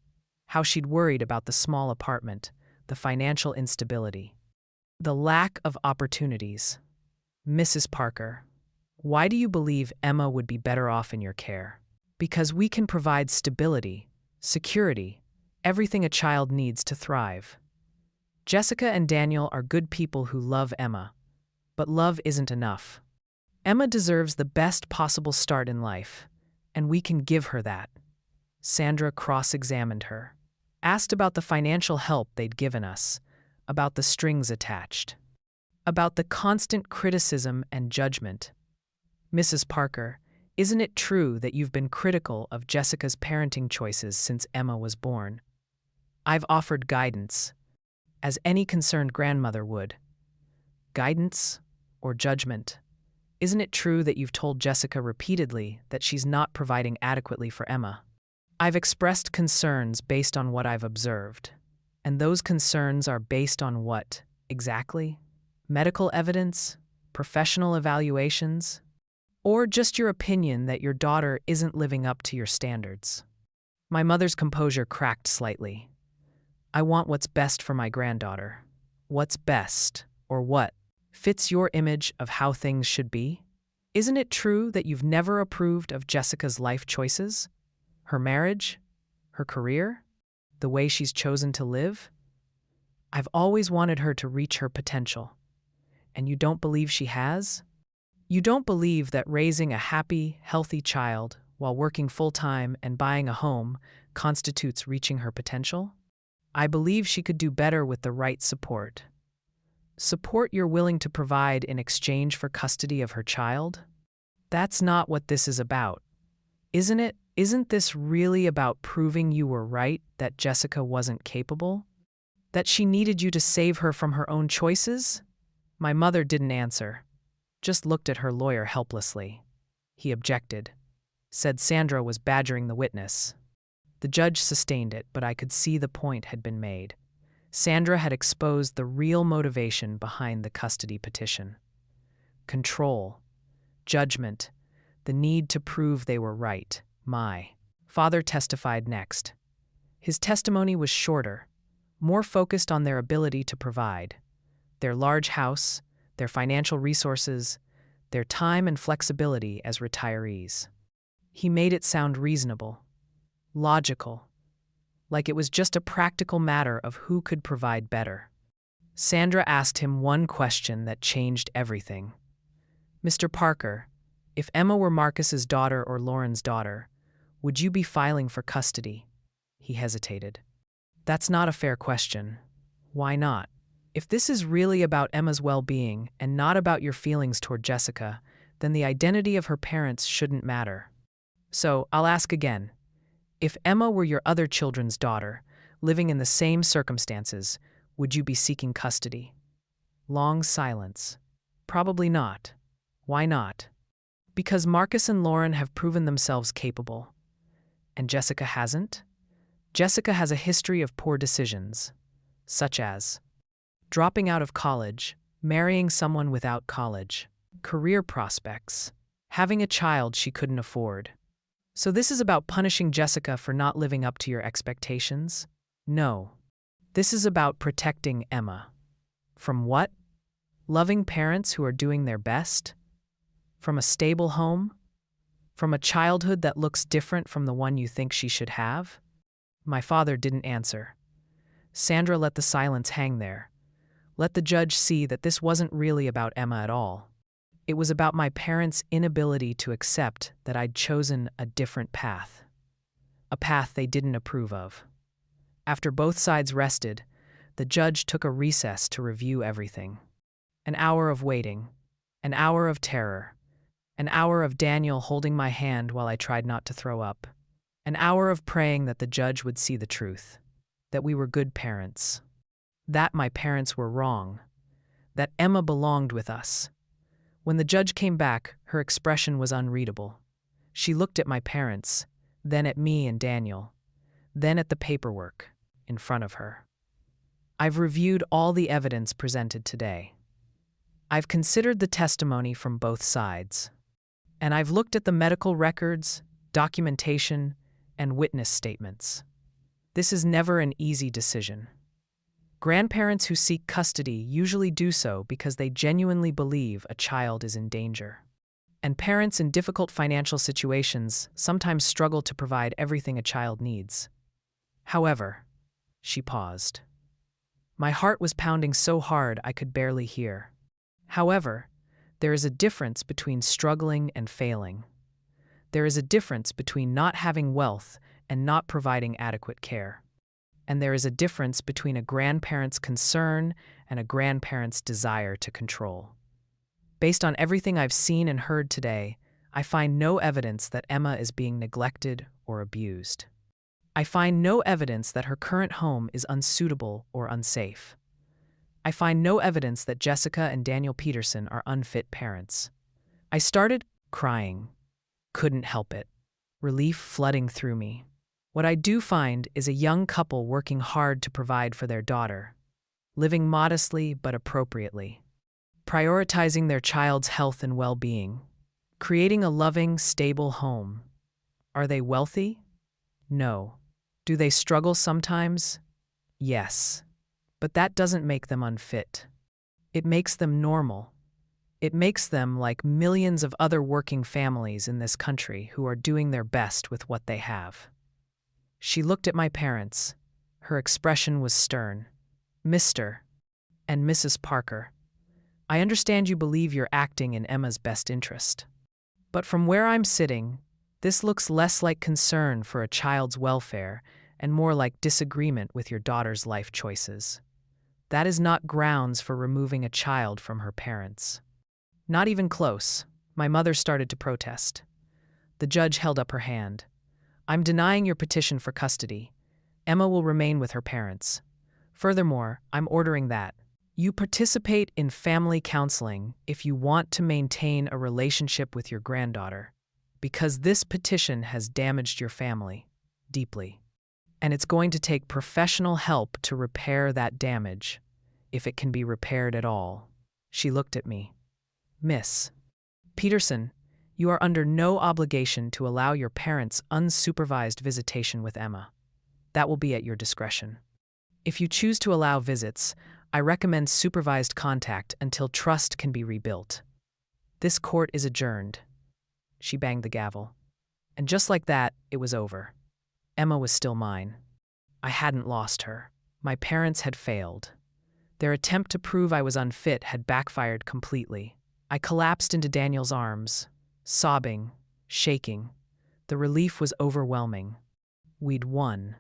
how she'd worried about the small apartment, the financial instability, the lack of opportunities. Mrs. Parker, why do you believe Emma would be better off in your care? Because we can provide stability, security, everything a child needs to thrive. Jessica and Daniel are good people who love Emma, but love isn't enough. Emma deserves the best possible start in life, and we can give her that. Sandra cross-examined her, asked about the financial help they'd given us, about the strings attached, about the constant criticism and judgment. Mrs. Parker, isn't it true that you've been critical of Jessica's parenting choices since Emma was born? I've offered guidance, as any concerned grandmother would. Guidance or judgment? Isn't it true that you've told Jessica repeatedly that she's not providing adequately for Emma? I've expressed concerns based on what I've observed. And those concerns are based on what, exactly? Medical evidence? Professional evaluations? Or just your opinion that your daughter isn't living up to your standards? My mother's composure cracked slightly. I want what's best for my granddaughter. What's best, or what, fits your image of how things should be? Isn't it true that you've never approved of Jessica's life choices? Her marriage? Her career? The way she's chosen to live? I've always wanted her to reach her potential. And you don't believe she has? You don't believe that raising a happy, healthy child while working full-time and buying a home constitutes reaching her potential? I believe she could do better with the right support. Support you're willing to provide in exchange for custody of her child? That's not what this is about, isn't it? Isn't this really about proving you were right, that Jessica wasn't capable? That she needed you to save her from her own choices? My mother didn't answer, just looked at her lawyer helplessly. He objected, said Sandra was badgering the witness. The judge sustained it, but I could see the point had been made. Sandra had exposed the real motivation behind the custody petition. Control, judgment, the need to prove they were right. My father testified next. His testimony was shorter, more focused on their ability to provide, their large house, their financial resources, their time and flexibility as retirees. He made it sound reasonable, logical, like it was just a practical matter of who could provide better. Sandra asked him one question that changed everything. Mr. Parker, if Emma were Marcus's daughter or Lauren's daughter, would you be filing for custody? He hesitated. That's not a fair question. Why not? If this is really about Emma's well-being and not about your feelings toward Jessica, then the identity of her parents shouldn't matter. So, I'll ask again. If Emma were your other children's daughter, living in the same circumstances, would you be seeking custody? Long silence. Probably not. Why not? Because Marcus and Lauren have proven themselves capable. And Jessica hasn't? Jessica has a history of poor decisions, such as dropping out of college, marrying someone without college, career prospects, having a child she couldn't afford. So this is about punishing Jessica for not living up to your expectations? No. This is about protecting Emma. From what? Loving parents who are doing their best? From a stable home? From a childhood that looks different from the one you think she should have? My father didn't answer. Sandra let the silence hang there. Let the judge see that this wasn't really about Emma at all. It was about my parents' inability to accept that I'd chosen a different path. A path they didn't approve of. After both sides rested, the judge took a recess to review everything. An hour of waiting, an hour of terror, an hour of Daniel holding my hand while I tried not to throw up, an hour of praying that the judge would see the truth, that we were good parents, that my parents were wrong, that Emma belonged with us. When the judge came back, her expression was unreadable. She looked at my parents, then at me and Daniel, then at the paperwork in front of her. I've reviewed all the evidence presented today. I've considered the testimony from both sides. And I've looked at the medical records, documentation, and witness statements. This is never an easy decision. Grandparents who seek custody usually do so because they genuinely believe a child is in danger. And parents in difficult financial situations sometimes struggle to provide everything a child needs. However, she paused. My heart was pounding so hard I could barely hear. However, there is a difference between struggling and failing. There is a difference between not having wealth and not providing adequate care. And there is a difference between a grandparent's concern and a grandparent's desire to control. Based on everything I've seen and heard today, I find no evidence that Emma is being neglected or abused. I find no evidence that her current home is unsuitable or unsafe. I find no evidence that Jessica and Daniel Peterson are unfit parents. I started crying. Couldn't help it. Relief flooding through me. What I do find is a young couple working hard to provide for their daughter, living modestly but appropriately, prioritizing their child's health and well-being, creating a loving, stable home. Are they wealthy? No. Do they struggle sometimes? Yes. But that doesn't make them unfit. It makes them normal. It makes them like millions of other working families in this country who are doing their best with what they have. She looked at my parents. Her expression was stern. Mr. and Mrs. Parker, I understand you believe you're acting in Emma's best interest. But from where I'm sitting, this looks less like concern for a child's welfare and more like disagreement with your daughter's life choices. That is not grounds for removing a child from her parents. Not even close. My mother started to protest. The judge held up her hand. I'm denying your petition for custody. Emma will remain with her parents. Furthermore, I'm ordering that you participate in family counseling if you want to maintain a relationship with your granddaughter, because this petition has damaged your family deeply. And it's going to take professional help to repair that damage, if it can be repaired at all. She looked at me. Miss Peterson, you are under no obligation to allow your parents' unsupervised visitation with Emma. That will be at your discretion. If you choose to allow visits, I recommend supervised contact until trust can be rebuilt. This court is adjourned. She banged the gavel. And just like that, it was over. Emma was still mine. I hadn't lost her. My parents had failed. Their attempt to prove I was unfit had backfired completely. I collapsed into Daniel's arms, sobbing, shaking. The relief was overwhelming. We'd won.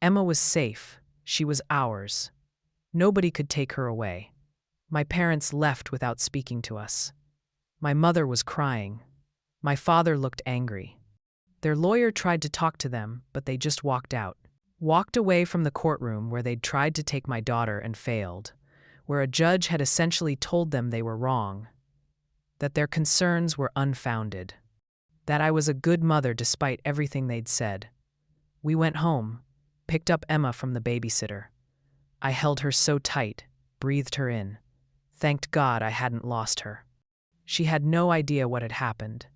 Emma was safe. She was ours. Nobody could take her away. My parents left without speaking to us. My mother was crying. My father looked angry. Their lawyer tried to talk to them, but they just walked out. Walked away from the courtroom where they'd tried to take my daughter and failed, where a judge had essentially told them they were wrong, that their concerns were unfounded, that I was a good mother despite everything they'd said. We went home, picked up Emma from the babysitter. I held her so tight, breathed her in. Thanked God I hadn't lost her. She had no idea what had happened,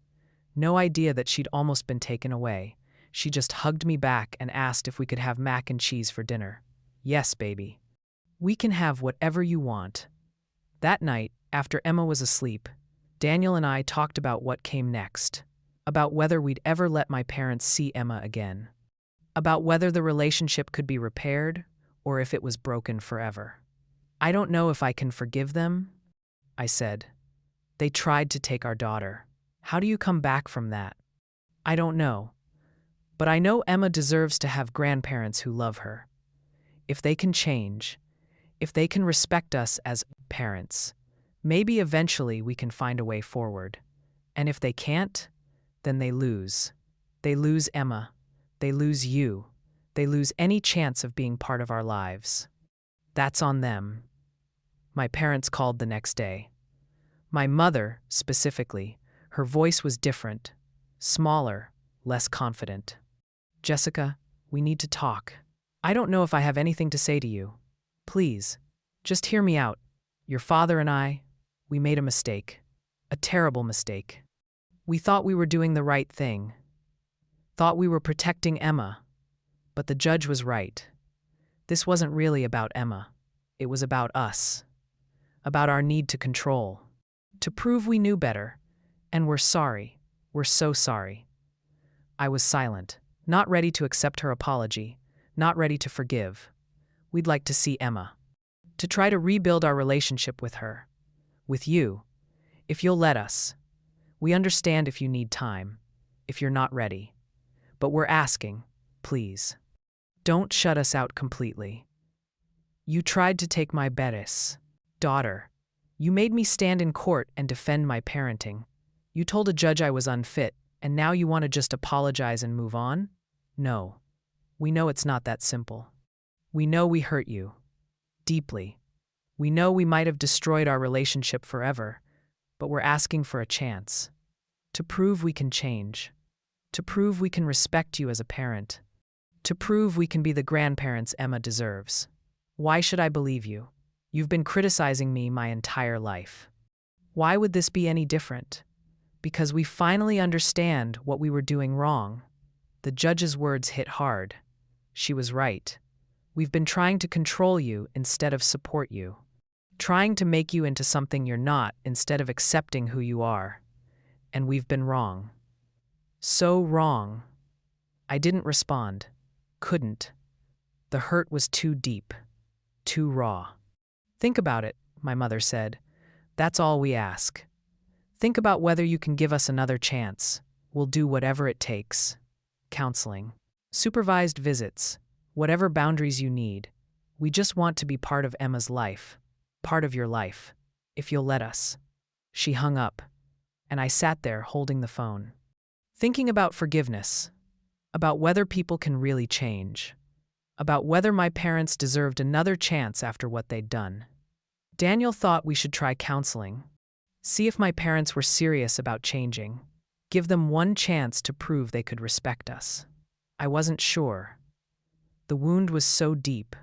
no idea that she'd almost been taken away. She just hugged me back and asked if we could have mac and cheese for dinner. Yes, baby. We can have whatever you want. That night, after Emma was asleep, Daniel and I talked about what came next, about whether we'd ever let my parents see Emma again, about whether the relationship could be repaired or if it was broken forever. I don't know if I can forgive them, I said. They tried to take our daughter. How do you come back from that? I don't know. But I know Emma deserves to have grandparents who love her. If they can change, if they can respect us as parents, maybe eventually we can find a way forward. And if they can't, then they lose. They lose Emma. They lose you. They lose any chance of being part of our lives. That's on them. My parents called the next day. My mother, specifically, her voice was different, smaller, less confident. Jessica, we need to talk. I don't know if I have anything to say to you. Please, just hear me out. Your father and I, we made a mistake. A terrible mistake. We thought we were doing the right thing. Thought we were protecting Emma. But the judge was right. This wasn't really about Emma. It was about us. About our need to control. To prove we knew better. And we're sorry. We're so sorry. I was silent, not ready to accept her apology, not ready to forgive. We'd like to see Emma. To try to rebuild our relationship with her. With you. If you'll let us. We understand if you need time. If you're not ready. But we're asking, please. Don't shut us out completely. You tried to take my Beres, daughter. You made me stand in court and defend my parenting. You told a judge I was unfit, and now you want to just apologize and move on? No. We know it's not that simple. We know we hurt you. Deeply. We know we might have destroyed our relationship forever, but we're asking for a chance. To prove we can change. To prove we can respect you as a parent. To prove we can be the grandparents Emma deserves. Why should I believe you? You've been criticizing me my entire life. Why would this be any different? Because we finally understand what we were doing wrong. The judge's words hit hard. She was right. We've been trying to control you instead of support you. Trying to make you into something you're not instead of accepting who you are. And we've been wrong. So wrong. I didn't respond. Couldn't. The hurt was too deep. Too raw. Think about it, my mother said. That's all we ask. Think about whether you can give us another chance. We'll do whatever it takes. Counseling. Supervised visits. Whatever boundaries you need. We just want to be part of Emma's life. Part of your life. If you'll let us. She hung up, and I sat there holding the phone. Thinking about forgiveness. About whether people can really change. About whether my parents deserved another chance after what they'd done. Daniel thought we should try counseling. See if my parents were serious about changing. Give them one chance to prove they could respect us. I wasn't sure. The wound was so deep,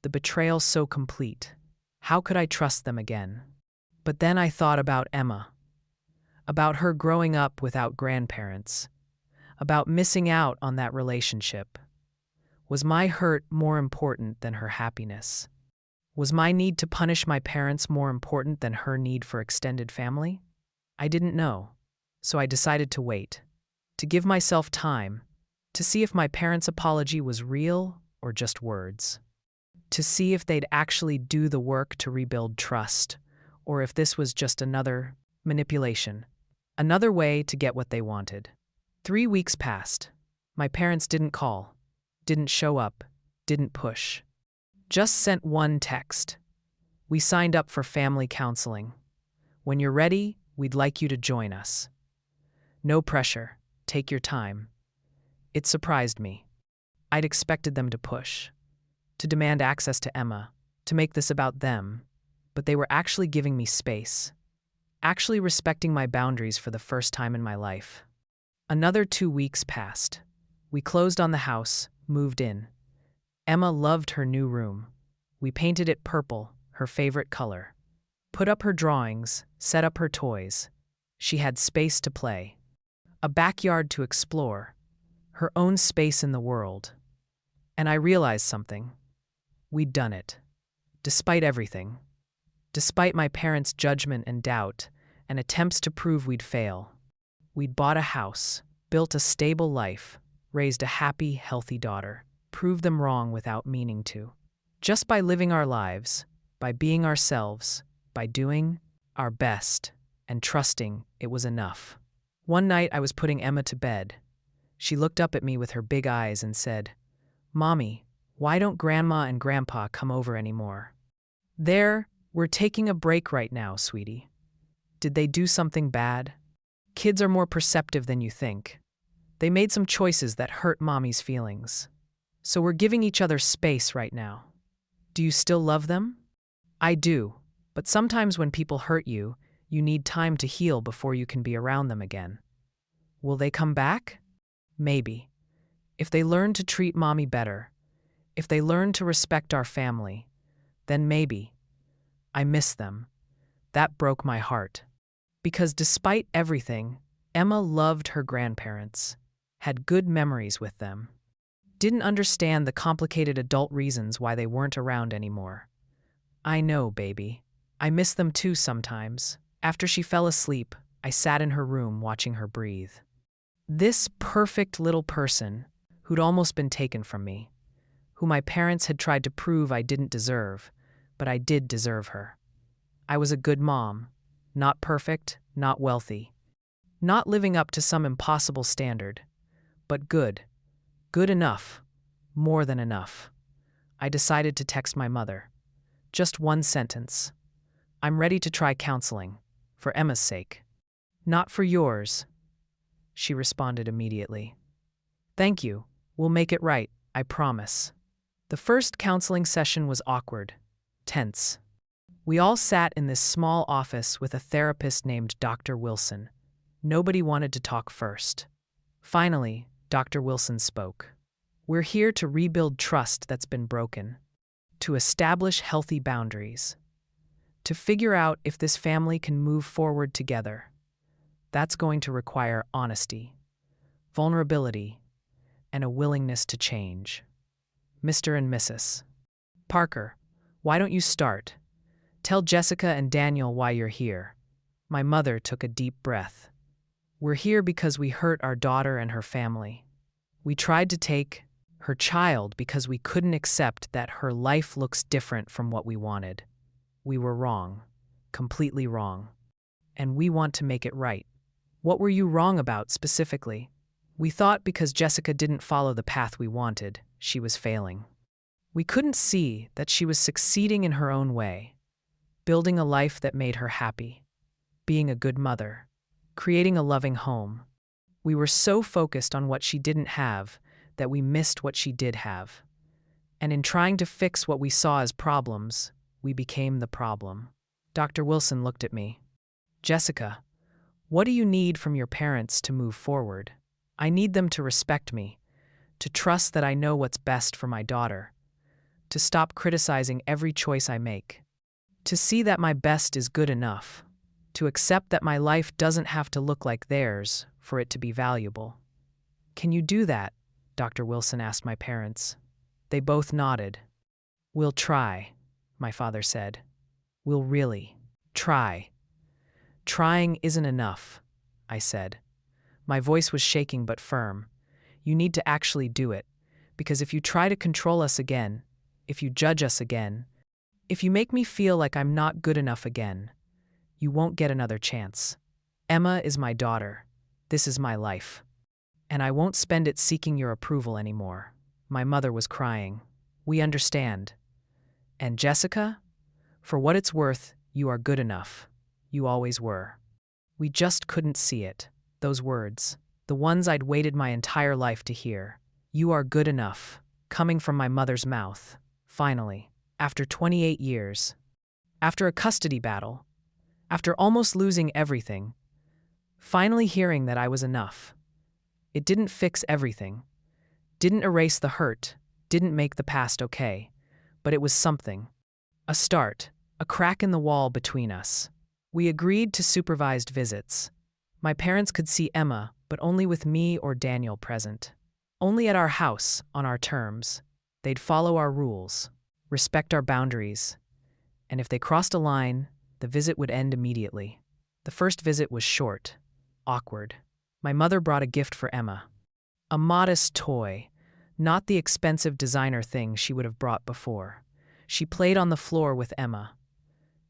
the betrayal so complete. How could I trust them again? But then I thought about Emma. About her growing up without grandparents. About missing out on that relationship. Was my hurt more important than her happiness? Was my need to punish my parents more important than her need for extended family? I didn't know, so I decided to wait, to give myself time, to see if my parents' apology was real or just words, to see if they'd actually do the work to rebuild trust, or if this was just another manipulation, another way to get what they wanted. 3 weeks passed. My parents didn't call. Didn't show up, didn't push. Just sent one text. We signed up for family counseling. When you're ready, we'd like you to join us. No pressure. Take your time. It surprised me. I'd expected them to push, to demand access to Emma, to make this about them, but they were actually giving me space, actually respecting my boundaries for the first time in my life. Another 2 weeks passed. We closed on the house, moved in. Emma loved her new room. We painted it purple, her favorite color. Put up her drawings, set up her toys. She had space to play, a backyard to explore, her own space in the world. And I realized something. We'd done it. Despite everything. Despite my parents' judgment and doubt, and attempts to prove we'd fail. We'd bought a house, built a stable life, raised a happy, healthy daughter, proved them wrong without meaning to. Just by living our lives, by being ourselves, by doing our best, and trusting it was enough. One night I was putting Emma to bed. She looked up at me with her big eyes and said, "Mommy, why don't Grandma and Grandpa come over anymore?" We're taking a break right now, sweetie. Did they do something bad? Kids are more perceptive than you think. They made some choices that hurt Mommy's feelings. So we're giving each other space right now. Do you still love them? I do, but sometimes when people hurt you, you need time to heal before you can be around them again. Will they come back? Maybe. If they learn to treat Mommy better, if they learn to respect our family, then maybe. I miss them. That broke my heart. Because despite everything, Emma loved her grandparents, had good memories with them, didn't understand the complicated adult reasons why they weren't around anymore. I know, baby. I miss them too sometimes. After she fell asleep, I sat in her room watching her breathe. This perfect little person, who'd almost been taken from me, who my parents had tried to prove I didn't deserve, but I did deserve her. I was a good mom, not perfect, not wealthy, not living up to some impossible standard, but good enough, more than enough. I decided to text my mother. Just one sentence. I'm ready to try counseling, for Emma's sake. Not for yours, she responded immediately. Thank you, we'll make it right, I promise. The first counseling session was awkward, tense. We all sat in this small office with a therapist named Dr. Wilson. Nobody wanted to talk first. Finally, Dr. Wilson spoke. We're here to rebuild trust that's been broken, to establish healthy boundaries, to figure out if this family can move forward together. That's going to require honesty, vulnerability, and a willingness to change. Mr. and Mrs. Parker, why don't you start? Tell Jessica and Daniel why you're here. My mother took a deep breath. We're here because we hurt our daughter and her family. We tried to take her child because we couldn't accept that her life looks different from what we wanted. We were wrong, completely wrong. And we want to make it right. What were you wrong about specifically? We thought because Jessica didn't follow the path we wanted, she was failing. We couldn't see that she was succeeding in her own way, building a life that made her happy, being a good mother, creating a loving home. We were so focused on what she didn't have that we missed what she did have. And in trying to fix what we saw as problems, we became the problem. Dr. Wilson looked at me. Jessica, what do you need from your parents to move forward? I need them to respect me, to trust that I know what's best for my daughter, to stop criticizing every choice I make, to see that my best is good enough, to accept that my life doesn't have to look like theirs for it to be valuable. Can you do that? Dr. Wilson asked my parents. They both nodded. We'll try, my father said. We'll really try. Trying isn't enough, I said. My voice was shaking but firm. You need to actually do it, because if you try to control us again, if you judge us again, if you make me feel like I'm not good enough again, you won't get another chance. Emma is my daughter. This is my life. And I won't spend it seeking your approval anymore. My mother was crying. We understand. And Jessica? For what it's worth, you are good enough. You always were. We just couldn't see it. Those words, the ones I'd waited my entire life to hear. You are good enough, coming from my mother's mouth. Finally, after 28 years, after a custody battle, after almost losing everything, finally hearing that I was enough. It didn't fix everything, didn't erase the hurt, didn't make the past okay, but it was something. A start, a crack in the wall between us. We agreed to supervised visits. My parents could see Emma, but only with me or Daniel present. Only at our house, on our terms. They'd follow our rules, respect our boundaries, and if they crossed a line, the visit would end immediately. The first visit was short, awkward. My mother brought a gift for Emma. A modest toy, not the expensive designer thing she would have brought before. She played on the floor with Emma,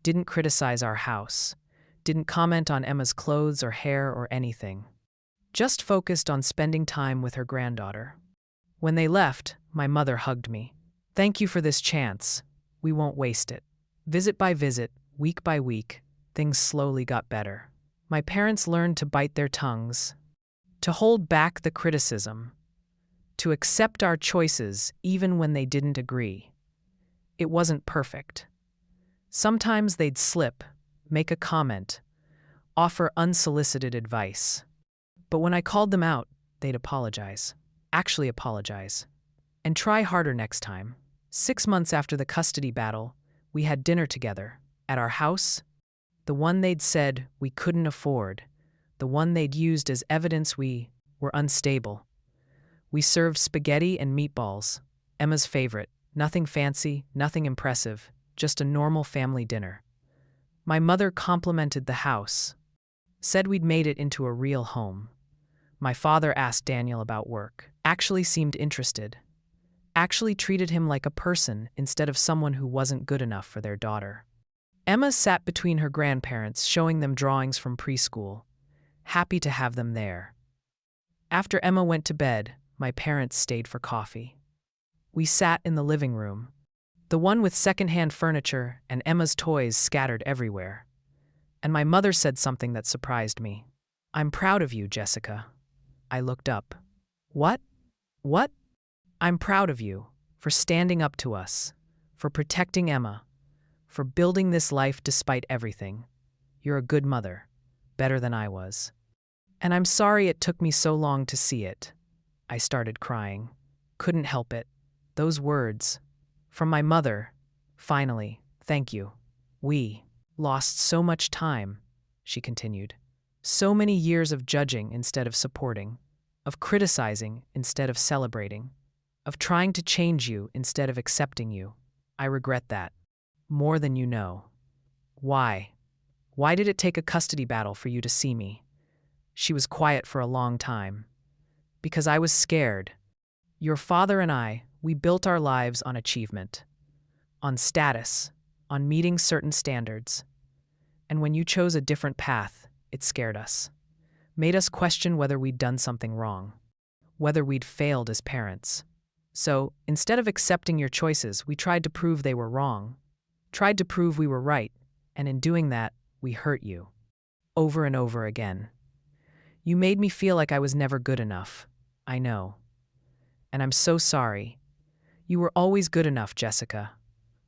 didn't criticize our house, didn't comment on Emma's clothes or hair or anything. Just focused on spending time with her granddaughter. When they left, my mother hugged me. Thank you for this chance. We won't waste it. Visit by visit, week by week, things slowly got better. My parents learned to bite their tongues, to hold back the criticism, to accept our choices even when they didn't agree. It wasn't perfect. Sometimes they'd slip, make a comment, offer unsolicited advice. But when I called them out, they'd apologize. Actually apologize. And try harder next time. 6 months after the custody battle, we had dinner together, at our house, the one they'd said we couldn't afford, the one they'd used as evidence we were unstable. We served spaghetti and meatballs, Emma's favorite, nothing fancy, nothing impressive, just a normal family dinner. My mother complimented the house, said we'd made it into a real home. My father asked Daniel about work, actually seemed interested, actually treated him like a person instead of someone who wasn't good enough for their daughter. Emma sat between her grandparents, showing them drawings from preschool, happy to have them there. After Emma went to bed, my parents stayed for coffee. We sat in the living room, the one with secondhand furniture and Emma's toys scattered everywhere. And my mother said something that surprised me. "I'm proud of you, Jessica." I looked up. What? What? "I'm proud of you, for standing up to us, for protecting Emma, for building this life despite everything. You're a good mother, better than I was. And I'm sorry it took me so long to see it." I started crying. Couldn't help it. Those words, from my mother, finally, thank you. "We lost so much time," she continued. "So many years of judging instead of supporting, of criticizing instead of celebrating, of trying to change you instead of accepting you. I regret that. More than you know." "Why? Why did it take a custody battle for you to see me?" She was quiet for a long time. "Because I was scared. Your father and I, we built our lives on achievement, on status, on meeting certain standards. And when you chose a different path, it scared us. Made us question whether we'd done something wrong, whether we'd failed as parents. So, instead of accepting your choices, we tried to prove they were wrong, tried to prove we were right, and in doing that, we hurt you. Over and over again. You made me feel like I was never good enough. I know. And I'm so sorry. You were always good enough, Jessica.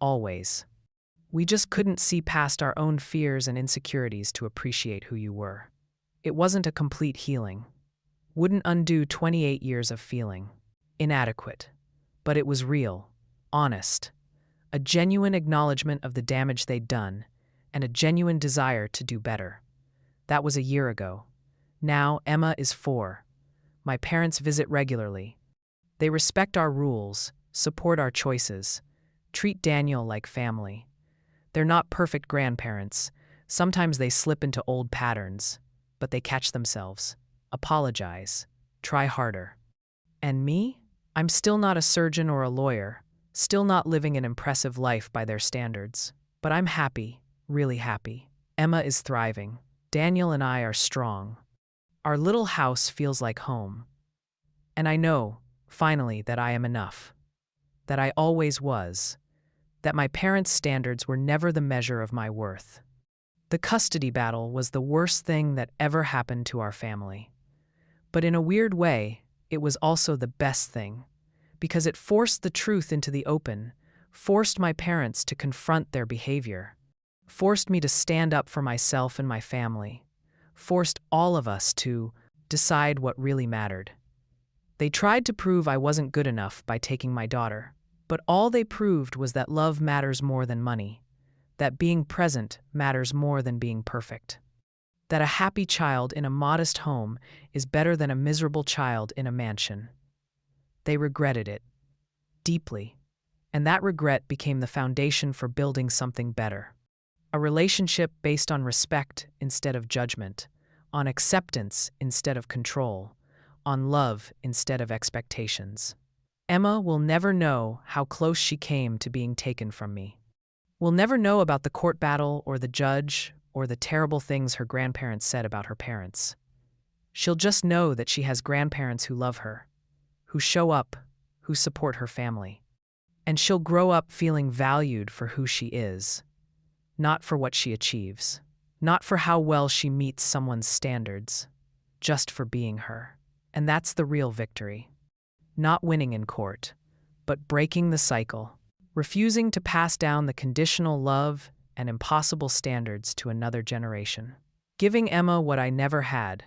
Always. We just couldn't see past our own fears and insecurities to appreciate who you were. It wasn't a complete healing. Wouldn't undo 28 years of feeling inadequate. But it was real, honest. A genuine acknowledgement of the damage they'd done, and a genuine desire to do better. That was a year ago. Now Emma is 4. My parents visit regularly. They respect our rules, support our choices, treat Daniel like family. They're not perfect grandparents. Sometimes they slip into old patterns, but they catch themselves, apologize, try harder. And me? I'm still not a surgeon or a lawyer, still not living an impressive life by their standards. But I'm happy, really happy. Emma is thriving. Daniel and I are strong. Our little house feels like home. And I know, finally, that I am enough. That I always was. That my parents' standards were never the measure of my worth. The custody battle was the worst thing that ever happened to our family. But in a weird way, it was also the best thing, because it forced the truth into the open, forced my parents to confront their behavior, forced me to stand up for myself and my family, forced all of us to decide what really mattered. They tried to prove I wasn't good enough by taking my daughter, but all they proved was that love matters more than money, that being present matters more than being perfect. that a happy child in a modest home is better than a miserable child in a mansion. They regretted it deeply, and that regret became the foundation for building something better. A relationship based on respect instead of judgment, on acceptance instead of control, on love instead of expectations. Emma will never know how close she came to being taken from me. We'll never know about the court battle or the judge or the terrible things her grandparents said about her parents. She'll just know that she has grandparents who love her, who show up, who support her family. And she'll grow up feeling valued for who she is, not for what she achieves, not for how well she meets someone's standards, just for being her. And that's the real victory. Not winning in court, but breaking the cycle, refusing to pass down the conditional love and impossible standards to another generation. Giving Emma what I never had,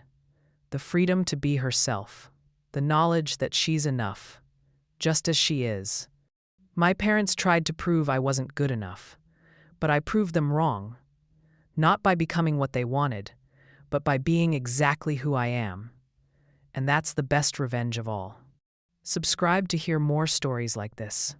the freedom to be herself, the knowledge that she's enough, just as she is. My parents tried to prove I wasn't good enough, but I proved them wrong, not by becoming what they wanted, but by being exactly who I am. And that's the best revenge of all. Subscribe to hear more stories like this.